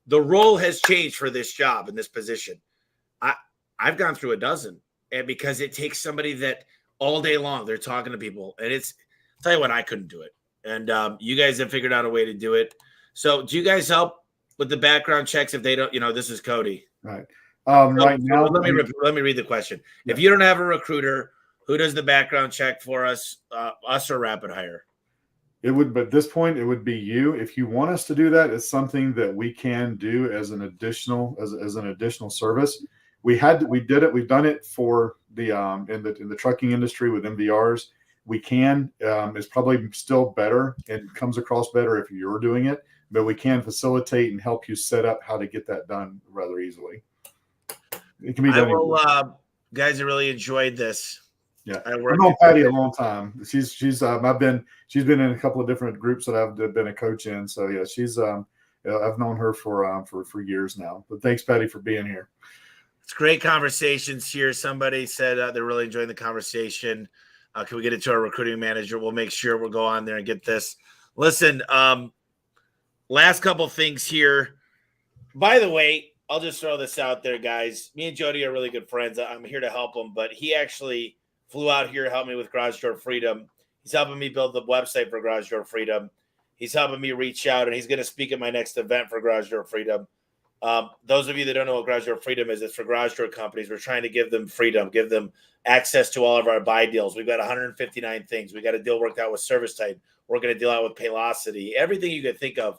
The role has changed for this job and this position. I've gone through a dozen, and because it takes somebody that all day long they're talking to people, and I'll tell you what, I couldn't do it. And you guys have figured out a way to do it. So do you guys help with the background checks if they don't, this is Cody. Right. Right now, let me read the question. Yeah. If you don't have a recruiter, who does the background check for us? Us or Rapid Hire? It would, but at this point, it would be you. If you want us to do that, it's something that we can do as an additional service. We did it. We've done it for the in the trucking industry with MVRs. We can. It's probably still better and comes across better if you're doing it, but we can facilitate and help you set up how to get that done rather easily. It can be done. Guys, I really enjoyed this. Yeah, I've known Patty a long time. She's been in a couple of different groups that I've been a coach in. So yeah, I've known her for years now. But thanks, Patty, for being here. It's great conversations here. Somebody said they're really enjoying the conversation. Can we get it to our recruiting manager? We'll make sure we'll go on there and get this. Listen, last couple things here. By the way, I'll just throw this out there, guys. Me and Jody are really good friends. I'm here to help him, but he actually flew out here to help me with Garage Door Freedom. He's helping me build the website for Garage Door Freedom. He's helping me reach out, and he's going to speak at my next event for Garage Door Freedom. Those of you that don't know what Garage Door Freedom is, it's for garage door companies. We're trying to give them freedom, give them access to all of our buy deals. We've got 159 things. We got a deal worked out with Service Type. We're going to deal out with Paylocity, everything you could think of.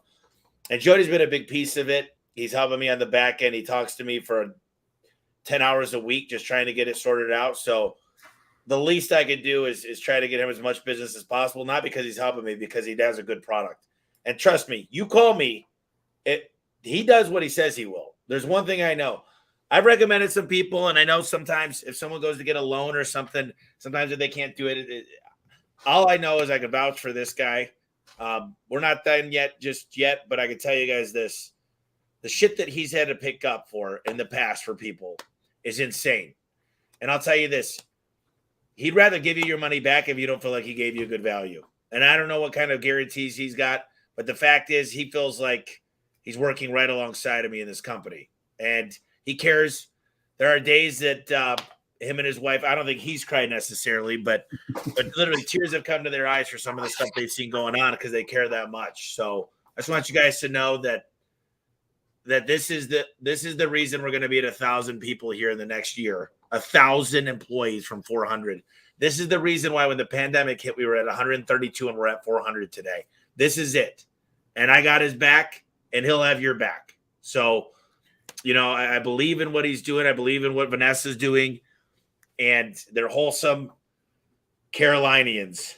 And Jody's been a big piece of it. He's helping me on the back end. He talks to me for 10 hours a week, just trying to get it sorted out. So the least I could do is try to get him as much business as possible, not because he's helping me, because he has a good product. And trust me, you call me, he does what he says he will. There's one thing I know. I've recommended some people, and I know sometimes if someone goes to get a loan or something, sometimes if they can't do it, all I know is I can vouch for this guy. We're not done just yet, but I can tell you guys this. The shit that he's had to pick up for in the past for people is insane. And I'll tell you this. He'd rather give you your money back if you don't feel like he gave you a good value. And I don't know what kind of guarantees he's got, but the fact is he feels like he's working right alongside of me in this company. And he cares. There are days that him and his wife, I don't think he's cried necessarily, but literally tears have come to their eyes for some of the stuff they've seen going on because they care that much. So I just want you guys to know that this is the reason we're going to be at 1,000 people here in the next year. 1,000 employees from 400. This is the reason why when the pandemic hit, we were at 132 and we're at 400 today. This is it. And I got his back and he'll have your back. So, I believe in what he's doing. I believe in what Vanessa's doing. And they're wholesome Carolinians.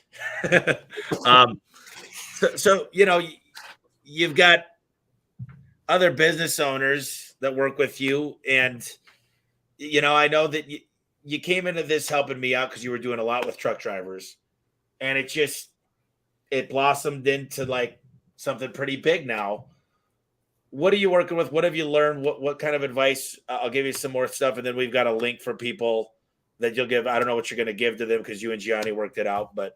So, you've got other business owners that work with you. And, I know that you came into this helping me out because you were doing a lot with truck drivers. And it blossomed into like something pretty big now. What are you working with? What have you learned? What kind of advice? I'll give you some more stuff. And then we've got a link for people that you'll give. I don't know what you're going to give to them because you and Gianni worked it out, but.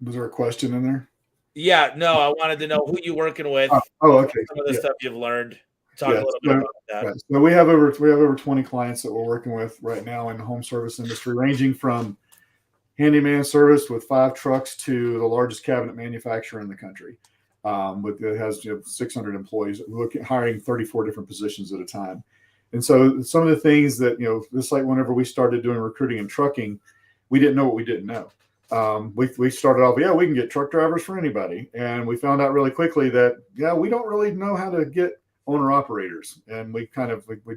Was there a question in there? Yeah, no, I wanted to know who you're working with. Oh, okay. Some of the stuff you've learned. Talk a little bit about that. Right. So we have over 20 clients that we're working with right now in the home service industry, ranging from handyman service with 5 trucks to the largest cabinet manufacturer in the country. It has 600 employees, hiring 34 different positions at a time. And so some of the things that, just like whenever we started doing recruiting and trucking, we didn't know what we didn't know. We started off, we can get truck drivers for anybody. And we found out really quickly that, we don't really know how to get owner operators. And we had to, we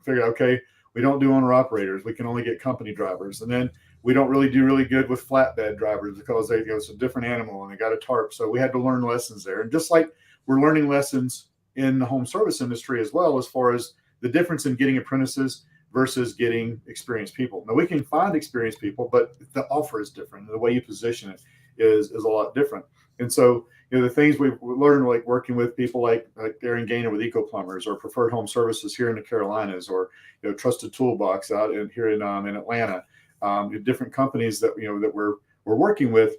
figured, okay, we don't do owner operators. We can only get company drivers. And then we don't really do really good with flatbed drivers because it's a different animal and they got a tarp. So we had to learn lessons there. And just like we're learning lessons in the home service industry as well, as far as the difference in getting apprentices versus getting experienced people. Now we can find experienced people, but the offer is different. The way you position it is a lot different. And so, the things we've learned, like working with people like Aaron Gaynor with Eco Plumbers or Preferred Home Services here in the Carolinas, or Trusted Toolbox out here in Atlanta, different companies that that we're working with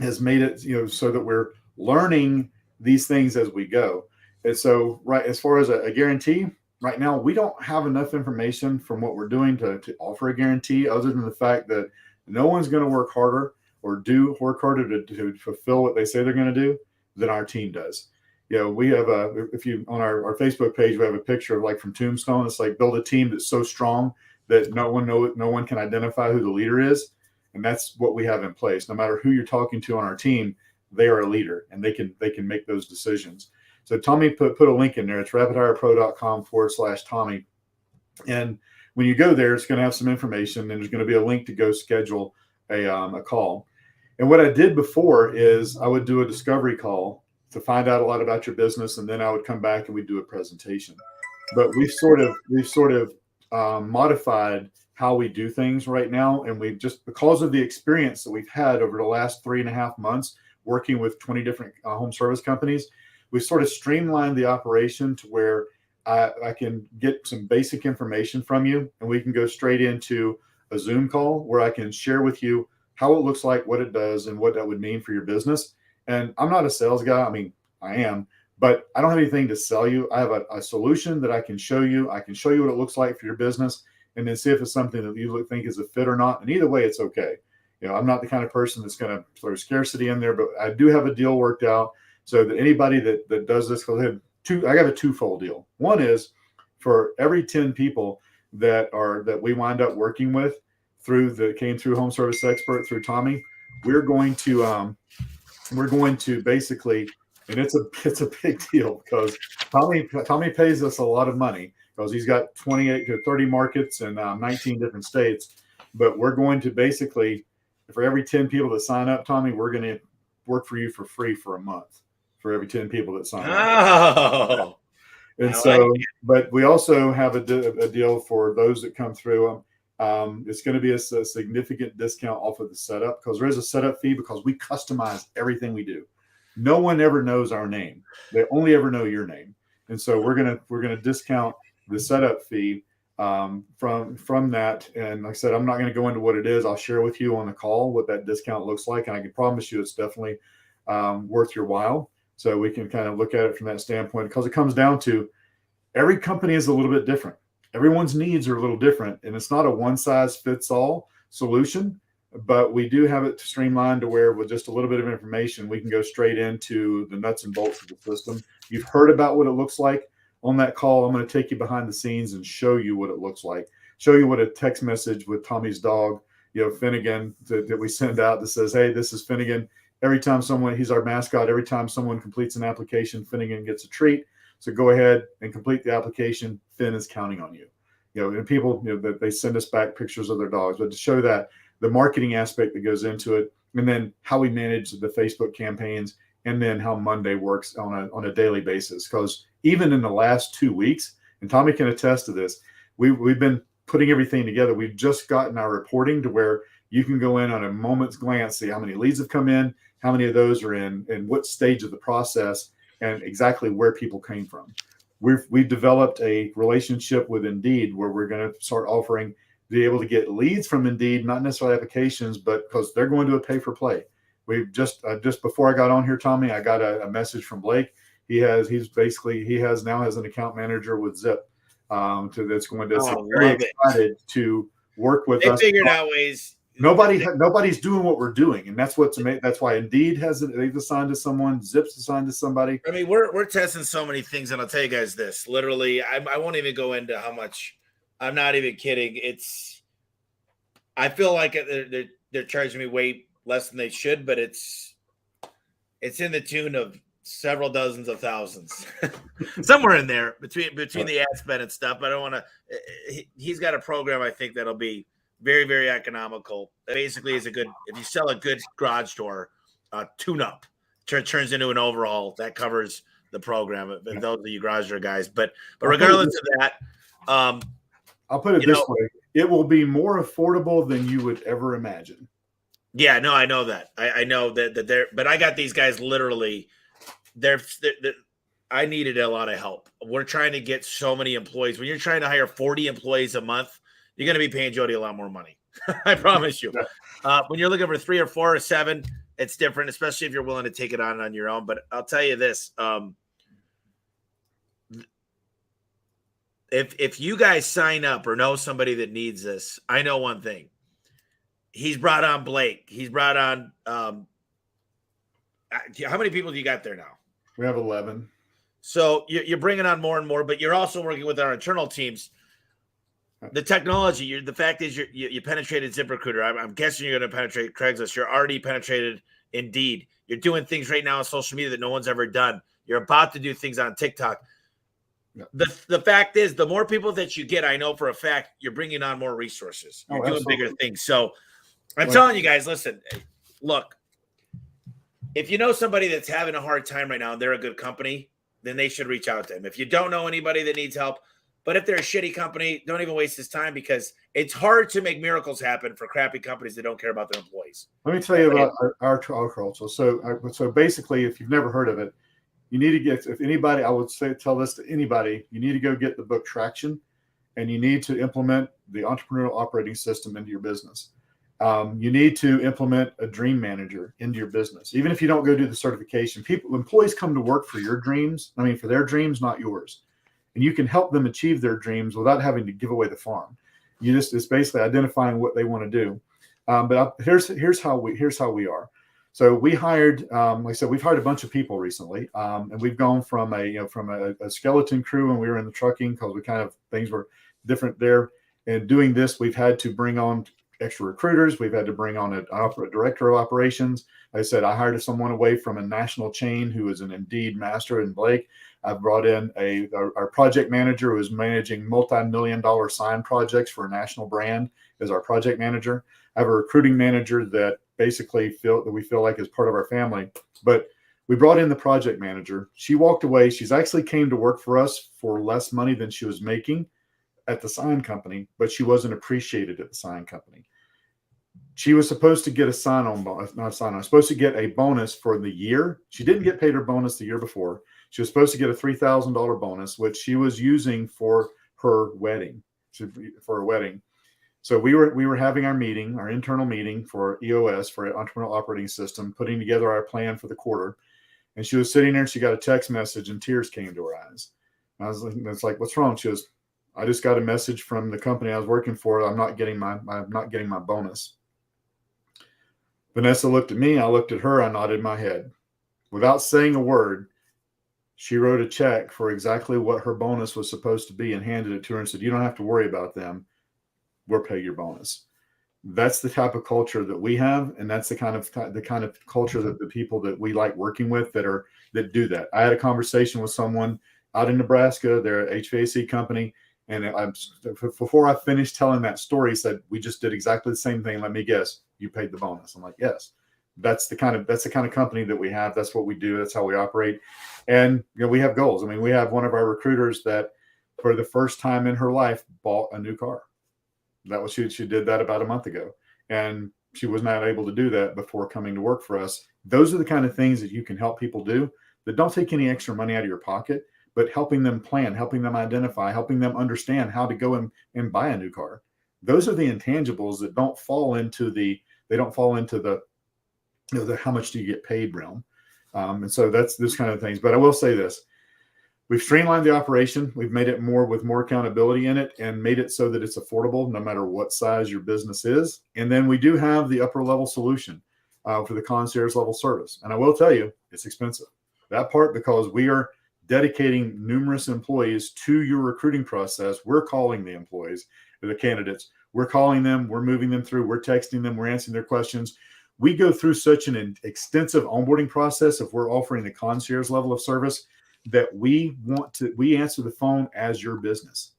has made it so that we're learning these things as we go. And so, right, as far as a guarantee, right now we don't have enough information from what we're doing to offer a guarantee, other than the fact that no one's going to work harder or work harder to fulfill what they say they're going to do than our team does. We have if you on our Facebook page, we have a picture of like from Tombstone. It's like build a team that's so strong that no one can identify who the leader is. And that's what we have in place. No matter who you're talking to on our team, they are a leader and they can make those decisions. So Tommy put a link in there. It's rapidhirepro.com/Tommy. And when you go there, it's going to have some information and there's going to be a link to go schedule a call. And what I did before is I would do a discovery call to find out a lot about your business, and then I would come back and we'd do a presentation. But we've sort of modified how we do things right now, and we've just, because of the experience that we've had over the last 3.5 months working with 20 different home service companies, we've sort of streamlined the operation to where I can get some basic information from you, and we can go straight into a Zoom call where I can share with you how it looks like, what it does, and what that would mean for your business. And I'm not a sales guy. I mean, I am, but I don't have anything to sell you. I have a solution that I can show you. I can show you what it looks like for your business, and then see if it's something that you think is a fit or not. And either way, it's okay. I'm not the kind of person that's going to throw scarcity in there, but I do have a deal worked out so that anybody that does this, I got a twofold deal. One is for every 10 people that we wind up working with came through Home Service Expert through Tommy, we're going to basically, and it's a big deal because Tommy pays us a lot of money because he's got 28 to 30 markets in 19 different states. But we're going to basically, for every 10 people that sign up, Tommy, we're going to work for you for free for a month for every 10 people that sign up. And so, but we also have a deal for those that come through. It's going to be a significant discount off of the setup because there is a setup fee because we customize everything we do. No one ever knows our name; they only ever know your name. And so we're gonna discount the setup fee from that. And like I said, I'm not going to go into what it is. I'll share with you on the call what that discount looks like, and I can promise you it's definitely worth your while. So we can kind of look at it from that standpoint because it comes down to every company is a little bit different. Everyone's needs are a little different, and it's not a one-size-fits-all solution, but we do have it streamlined to where with just a little bit of information, we can go straight into the nuts and bolts of the system. You've heard about what it looks like on that call. I'm going to take you behind the scenes and show you what it looks like, show you what a text message with Tommy's dog, Finnegan, that we send out that says, hey, this is Finnegan. Every time he's our mascot, every time someone completes an application, Finnegan gets a treat. So go ahead and complete the application. Finn is counting on you. And people, that they send us back pictures of their dogs, but to show that the marketing aspect that goes into it, and then how we manage the Facebook campaigns, and then how Monday works on a daily basis. Because even in the last 2 weeks, and Tommy can attest to this, we've been putting everything together. We've just gotten our reporting to where you can go in on a moment's glance, see how many leads have come in, how many of those are in what stage of the process, and exactly where people came from. We've developed a relationship with Indeed where we're going to start offering to be able to get leads from Indeed, not necessarily applications, but because they're going to a pay for play. We've just before I got on here, Tommy, I got a message from Blake. He now has an account manager with Zip that's going to very excited to work with us. They figured out ways. Nobody's doing what we're doing, and that's what's amazing. That's why Indeed they've assigned to someone, Zip's assigned to somebody. I mean, we're testing so many things, and I'll tell you guys this. Literally, I won't even go into how much. I'm not even kidding. I feel like they're charging me way less than they should, but it's in the tune of several dozens of thousands, somewhere in there between the ad spend and stuff. I don't want to. He's got a program I think that'll be very, very economical. Basically, if you sell a good garage door, tune-up turns into an overhaul. That covers the program. Those are you garage door guys. But regardless of that, I'll put it this way: it will be more affordable than you would ever imagine. Yeah, no, I know that. I know that they're. But I got these guys literally. They're I needed a lot of help. We're trying to get so many employees. When you're trying to hire 40 employees a month, you're going to be paying Jody a lot more money. I promise you. When you're looking for 3 or 4 or 7, it's different, especially if you're willing to take it on your own. But I'll tell you this. If you guys sign up or know somebody that needs this, I know one thing. He's brought on Blake. He's brought on how many people do you got there now? We have 11. So you're bringing on more and more, but you're also working with our internal teams. The technology, the fact is you penetrated ZipRecruiter. I'm guessing you're going to penetrate Craigslist. You're already penetrated Indeed. You're doing things right now on social media that no one's ever done. You're about to do things on TikTok. Yeah. The fact is, the more people that you get, I know for a fact, you're bringing on more resources. You're doing bigger things. So I'm telling you guys, listen, look, if you know somebody that's having a hard time right now and they're a good company, then they should reach out to them. If you don't know anybody that needs help, but if they're a shitty company, don't even waste his time, because it's hard to make miracles happen for crappy companies that don't care about their employees. Let me tell you about our culture. So basically, if you've never heard of it, you need to get, if anybody, I would say, tell this to anybody, you need to go get the book Traction, and you need to implement the entrepreneurial operating system into your business. You need to implement a dream manager into your business. Even if you don't go do the certification, employees come to work for your dreams. I mean, for their dreams, not yours. And you can help them achieve their dreams without having to give away the farm. It's basically identifying what they want to do. But here's how we are. So we hired, like I said, we've hired a bunch of people recently, and we've gone from a skeleton crew when we were in the trucking, because things were different there. And doing this, we've had to bring on extra recruiters. We've had to bring on a director of operations. Like I said, I hired someone away from a national chain who is an Indeed master in Blake. I've brought in our project manager who is managing multi-million-dollar sign projects for a national brand as our project manager. I have a recruiting manager that basically we feel like is part of our family. But we brought in the project manager. She walked away. She's actually came to work for us for less money than she was making at the sign company, but she wasn't appreciated at the sign company. She was supposed to get a sign-on bonus, not a sign-on, supposed to get a bonus for the year. She didn't get paid her bonus the year before. She was supposed to get a $3,000 bonus, which she was using for her wedding. So we were having our meeting, our internal meeting for EOS, for Entrepreneurial Operating System, putting together our plan for the quarter. And she was sitting there and she got a text message and tears came to her eyes. And I was like, what's wrong? She goes, I just got a message from the company I was working for. I'm not getting my bonus. Vanessa looked at me. I looked at her. I nodded my head. Without saying a word, she wrote a check for exactly what her bonus was supposed to be and handed it to her and said, you don't have to worry about them. We'll pay your bonus. That's the type of culture that we have. And that's the kind of culture that the people that we like working with that do that. I had a conversation with someone out in Nebraska. They're an HVAC company. And before I finished telling that story, he said, we just did exactly the same thing. Let me guess, you paid the bonus. I'm like, yes. That's the kind of company that we have. That's what we do. That's how we operate. And we have goals. I mean, we have one of our recruiters that for the first time in her life bought a new car. That was she did that about a month ago. And she was not able to do that before coming to work for us. Those are the kind of things that you can help people do that don't take any extra money out of your pocket, but helping them plan, helping them identify, helping them understand how to go and buy a new car. Those are the intangibles that don't fall into the how much do you get paid realm. And so that's this kind of things. But I will say this, we've streamlined the operation. We've made it with more accountability in it and made it so that it's affordable no matter what size your business is. And then we do have the upper level solution for the concierge level service. And I will tell you, it's expensive. That part, because we are dedicating numerous employees to your recruiting process. We're calling the employees, the candidates. We're calling them. We're moving them through. We're texting them. We're answering their questions. We go through such an extensive onboarding process if we're offering the concierge level of service that we answer the phone as your business.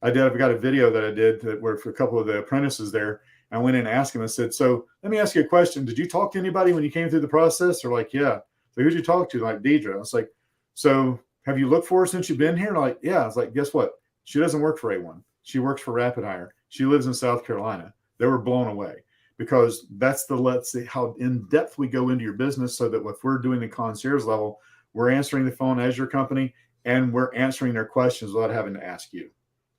I've got a video that I did where for a couple of the apprentices there, I went in and asked them, I said, so let me ask you a question. Did you talk to anybody when you came through the process? They're like, yeah. So who'd you talk to? Like Deidre. I was like, so have you looked for her since you've been here? Like, yeah. I was like, guess what? She doesn't work for A1. She works for Rapid Hire. She lives in South Carolina. They were blown away because let's see how in depth we go into your business so that if we're doing the concierge level, we're answering the phone as your company and we're answering their questions without having to ask you.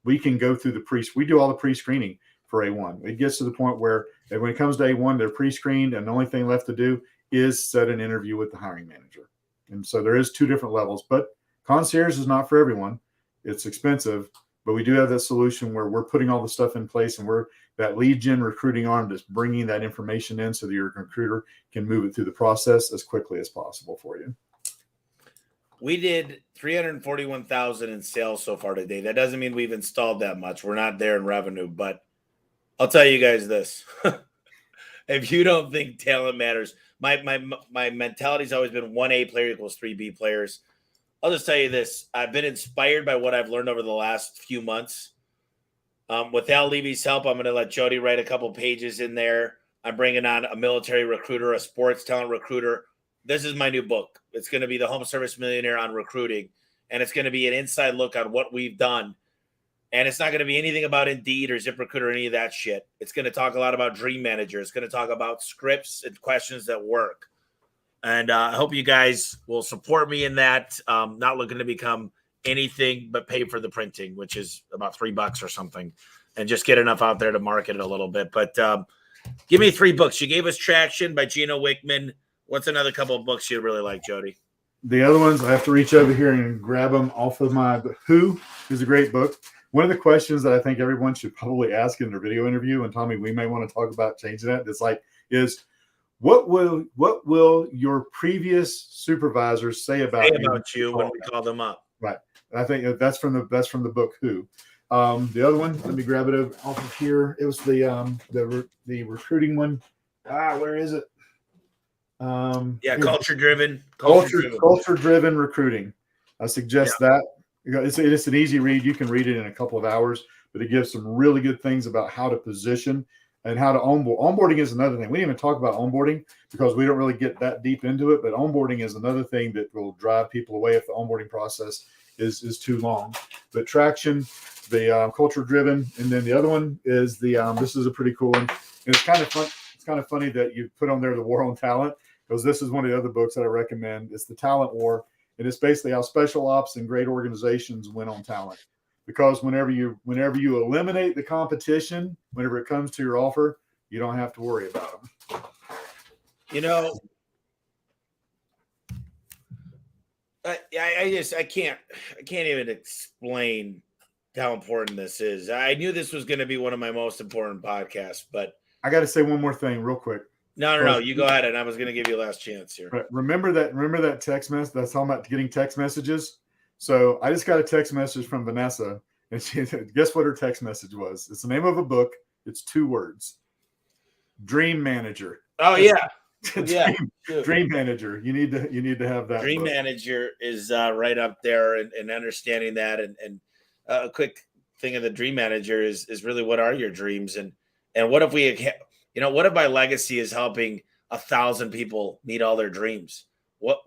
We can go through we do all the pre-screening for A1. It gets to the point where when it comes to A1, they're pre-screened and the only thing left to do is set an interview with the hiring manager. And so there is two different levels, but concierge is not for everyone. It's expensive, but we do have that solution where we're putting all the stuff in place and we're that lead gen recruiting arm that's bringing that information in so that your recruiter can move it through the process as quickly as possible for you. We did 341,000 in sales so far today. That doesn't mean we've installed that much. We're not there in revenue, but I'll tell you guys this. If you don't think talent matters, my mentality's always been 1A player equals 3B players. I'll just tell you this. I've been inspired by what I've learned over the last few months. With Al Levy's help, I'm going to let Jody write a couple pages in there. I'm bringing on a military recruiter, a sports talent recruiter. This is my new book. It's going to be the Home Service Millionaire on recruiting, and it's going to be an inside look on what we've done. And it's not going to be anything about Indeed or ZipRecruiter or any of that shit. It's going to talk a lot about Dream Manager. It's going to talk about scripts and questions that work. And I hope you guys will support me in that. Not looking to become anything but pay for the printing, which is about $3 or something, and just get enough out there to market it a little bit. But give me 3 books. You gave us Traction by Gino Wickman. What's another couple of books you really like, Jody? The other ones, I have to reach over here and grab them off of my Who is a great book. One of the questions that I think everyone should probably ask in their video interview, and Tommy, we may want to talk about changing that, is what will your previous supervisors say about you when we call them up? Right. I think that's from the book Who. The other one, let me grab it off of here. It was the recruiting one. Where is it? Culture driven recruiting. I suggest that. It's an easy read. You can read it in a couple of hours, but it gives some really good things about how to position and how to onboard. Onboarding is another thing. We didn't even talk about onboarding because we don't really get that deep into it, but onboarding is another thing that will drive people away if the onboarding process is too long. But Traction, the culture driven, and then the other one is this is a pretty cool one. And it's kind of fun. It's kind of funny that you put on there the War on Talent, because this is one of the other books that I recommend. It's the Talent War, and it's basically how special ops and great organizations win on talent. Because whenever you eliminate the competition, whenever it comes to your offer, you don't have to worry about them. I can't even explain how important this is. I knew this was going to be one of my most important podcasts, but I got to say one more thing real quick. No. You go ahead, and I was going to give you a last chance here. Right. Remember that text message? That's talking about getting text messages. So I just got a text message from Vanessa, and she guess what her text message was? It's the name of a book. It's 2 words. Dream Manager. Oh yeah. Dream Manager. You need to have that. Dream book. Manager is right up there, and understanding that, and a quick thing of the Dream Manager is really what are your dreams, and what if what if my legacy is helping 1,000 people meet all their dreams? What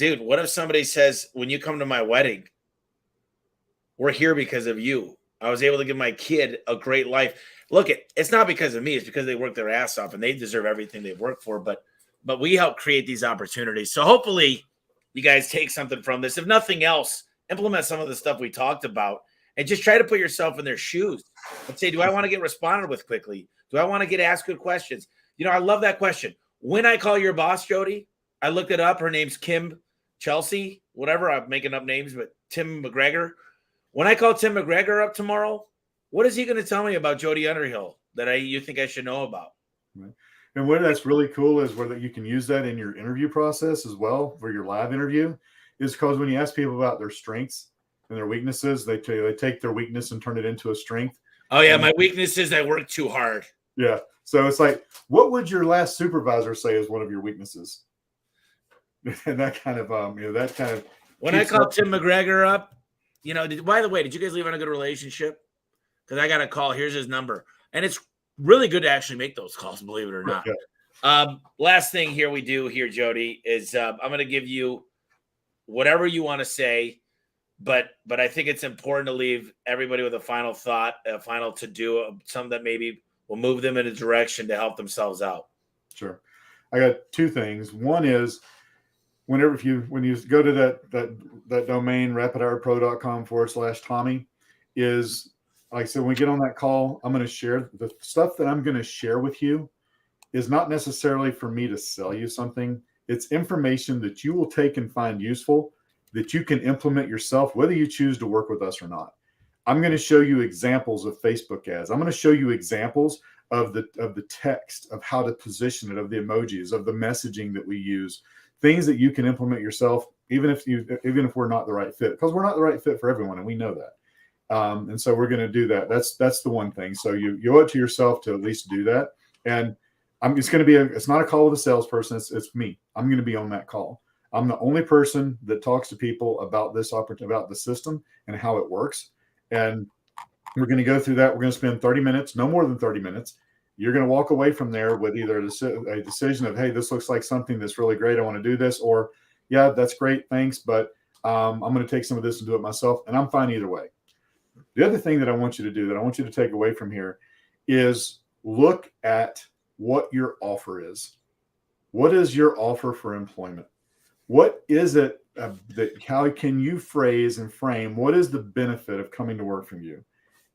if somebody says, when you come to my wedding, we're here because of you. I was able to give my kid a great life. Look, it's not because of me. It's because they worked their ass off, and they deserve everything they've worked for. But we help create these opportunities. So hopefully you guys take something from this. If nothing else, implement some of the stuff we talked about and just try to put yourself in their shoes and say, do I want to get responded with quickly? Do I want to get asked good questions? I love that question. When I call your boss, Jody, I looked it up. Her name's Kim Chelsea, whatever. I'm making up names, but Tim McGregor. When I call Tim McGregor up tomorrow, what is he going to tell me about Jody Underhill that you think I should know about? Right. And what that's really cool is where you can use that in your interview process as well for your live interview, is because when you ask people about their strengths and their weaknesses, they take their weakness and turn it into a strength. Oh yeah, my weakness is I work too hard. Yeah. So it's like, what would your last supervisor say is one of your weaknesses? And that kind of when I call Tim McGregor up, by the way, did you guys leave on a good relationship? Because I got a call. Here's his number. And it's really good to actually make those calls, believe it or not. Yeah. Last thing here we do here, Jody, is I'm going to give you whatever you want to say, but I think it's important to leave everybody with a final thought, a final to-do, something that maybe will move them in a direction to help themselves out. Sure. I got 2 things. One is when you go to that domain, rapidhirepro.com/Tommy, is like I said, when we get on that call, I'm going to share the stuff that I'm going to share with you is not necessarily for me to sell you something. It's information that you will take and find useful that you can implement yourself, whether you choose to work with us or not. I'm going to show you examples of Facebook ads. I'm going to show you examples of the text, of how to position it, of the emojis, of the messaging that we use, things that you can implement yourself even if we're not the right fit, because we're not the right fit for everyone, and we know that. And so we're going to do that. That's the one thing. So you owe it to yourself to at least do that. And it's going to be it's not a call with a salesperson. It's me. I'm going to be on that call. I'm the only person that talks to people about this opportunity, about the system and how it works. And we're going to go through that. We're going to spend 30 minutes, no more than 30 minutes. You're going to walk away from there with either a decision of, hey, this looks like something that's really great. I want to do this, or yeah, that's great. Thanks. But I'm going to take some of this and do it myself. And I'm fine either way. The other thing that I want you to do, that I want you to take away from here, is look at what your offer is. What is your offer for employment? What is it how can you phrase and frame what is the benefit of coming to work from you?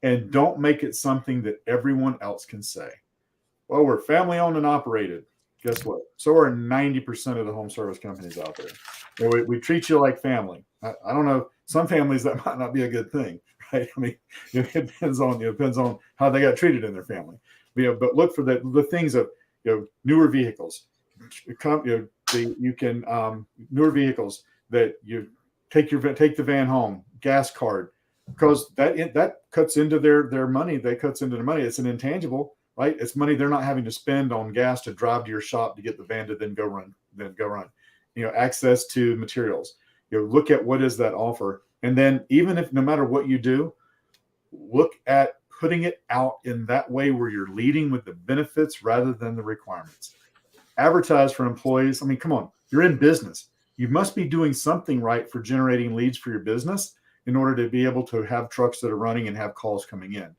And don't make it something that everyone else can say. Well, we're family owned and operated. Guess what? So are 90% of the home service companies out there. We treat you like family. I don't know. Some families that might not be a good thing, right? I mean, it depends on how they got treated in their family. But look for the things of newer vehicles. Newer vehicles that you take the van home, gas card, because that cuts into their money. That cuts into their money. It's an intangible, right? It's money they're not having to spend on gas to drive to your shop to get the van to then go run. Access to materials. Look at what is that offer, and then even if no matter what you do, look at putting it out in that way where you're leading with the benefits rather than the requirements. Advertise for employees. I mean, come on, you're in business. You must be doing something right for generating leads for your business in order to be able to have trucks that are running and have calls coming in.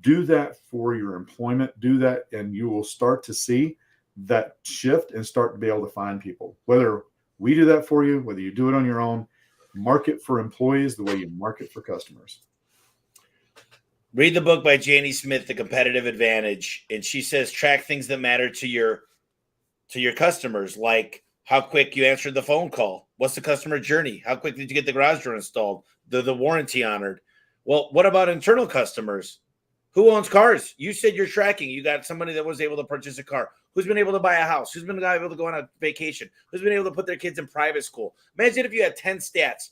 Do that for your employment. Do that, and you will start to see that shift and start to be able to find people. Whether we do that for you, whether you do it on your own, market for employees the way you market for customers. Read the book by Janie Smith, The Competitive Advantage. And she says, track things that matter to your customers, like how quick you answered the phone call. What's the customer journey? How quick did you get the garage door installed? The warranty honored? Well, what about internal customers? Who owns cars? You said you're tracking. You got somebody that was able to purchase a car. Who's been able to buy a house? Who's been able to go on a vacation? Who's been able to put their kids in private school? Imagine if you had 10 stats,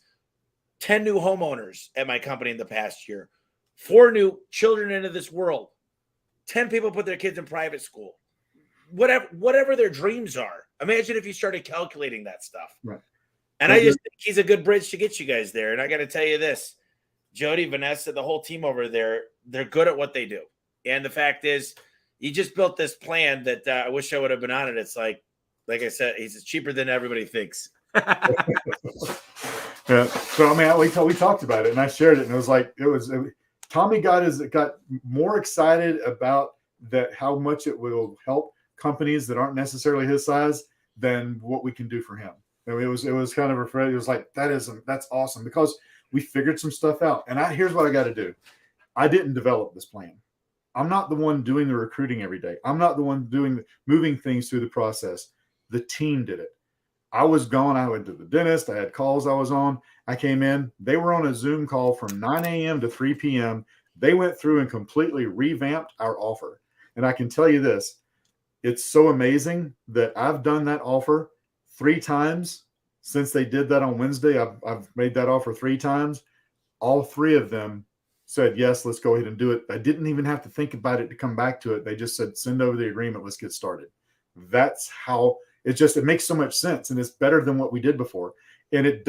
10 new homeowners at my company in the past year, 4 new children into this world, 10 people put their kids in private school. Whatever their dreams are. Imagine if you started calculating that stuff. Right. And I just think he's a good bridge to get you guys there. And I got to tell you this, Jody, Vanessa, the whole team over there, they're good at what they do. And the fact is, he just built this plan that I wish I would have been on it. It's like I said, he's cheaper than everybody thinks. Yeah. So I mean, we talked about it, and I shared it, and it was Tommy got more excited about that, how much it will help companies that aren't necessarily his size than what we can do for him. I mean, it was kind of refreshing. It was like, that's awesome, because we figured some stuff out. And here's what I got to do. I didn't develop this plan. I'm not the one doing the recruiting every day. I'm not the one moving things through the process. The team did it. I was gone. I went to the dentist. I had calls I was on. I came in. They were on a Zoom call from 9 a.m. to 3 p.m. They went through and completely revamped our offer. And I can tell you this, it's so amazing that I've done that offer 3 times since they did that on Wednesday. I've made that offer 3 times. All 3 of them said, yes, let's go ahead and do it. I didn't even have to think about it to come back to it. They just said, send over the agreement. Let's get started. That's how it makes so much sense. And it's better than what we did before. And it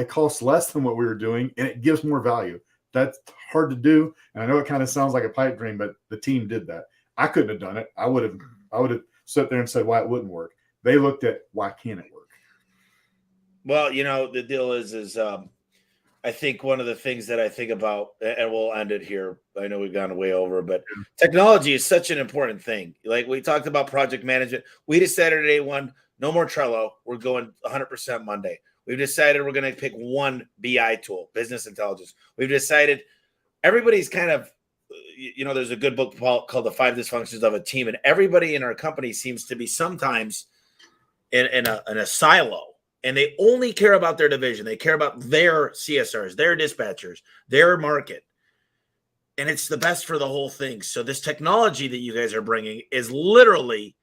costs less than what we were doing, and it gives more value. That's hard to do. And I know it kind of sounds like a pipe dream, but the team did that. I couldn't have done it. I would have sat there and said why it wouldn't work. They looked at why can't it work? Well, the deal is I think one of the things that I think about, and we'll end it here. I know we've gone way over, but technology is such an important thing. Like we talked about project management. We decided day one, no more Trello. We're going 100% Monday. We've decided we're going to pick one BI tool, business intelligence. We've decided everybody's kind of, there's a good book called The 5 Dysfunctions of a Team. And everybody in our company seems to be sometimes in a silo. And they only care about their division. They care about their CSRs, their dispatchers, their market. And it's the best for the whole thing. So this technology that you guys are bringing is literally,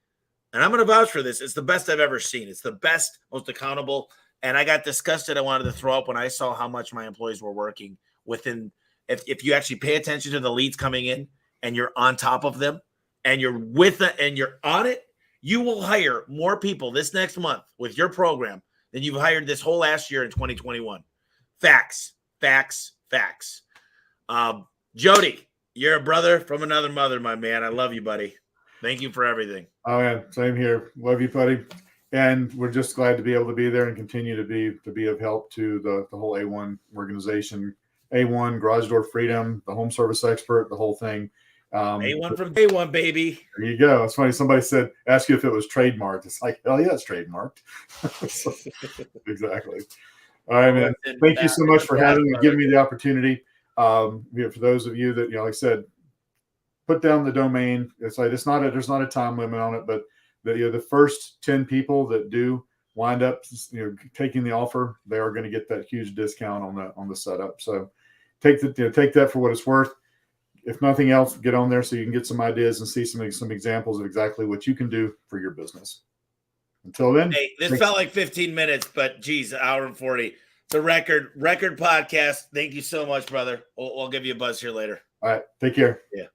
and I'm going to vouch for this, it's the best I've ever seen. It's the best, most accountable. And I got disgusted. I wanted to throw up when I saw how much my employees were working within. If you actually pay attention to the leads coming in and you're on top of them and you're with it and you're on it, you will hire more people this next month with your program than you've hired this whole last year in 2021. Facts. Jody, you're a brother from another mother, my man. I love you, buddy. Thank you for everything. Oh, yeah, same here. Love you, buddy. And we're just glad to be able to be there and continue to be of help to the whole A1 organization. A1, Garage Door Freedom, the home service expert, the whole thing. A1 from day one, baby. There you go. It's funny. Somebody asked you if it was trademarked. It's like, hell yeah, it's trademarked. So, exactly. All right, man. Thank you so much for giving me the opportunity. For those of you that, like I said, put down the domain. It's like there's not a time limit on it, but the first 10 people that do wind up taking the offer, they are going to get that huge discount on the setup. So take that for what it's worth. If nothing else, get on there so you can get some ideas and see some examples of exactly what you can do for your business. Until then, hey, this felt like 15 minutes, but geez, an hour and 40. It's a record podcast. Thank you so much, brother. We'll give you a buzz here later. All right, take care. Yeah.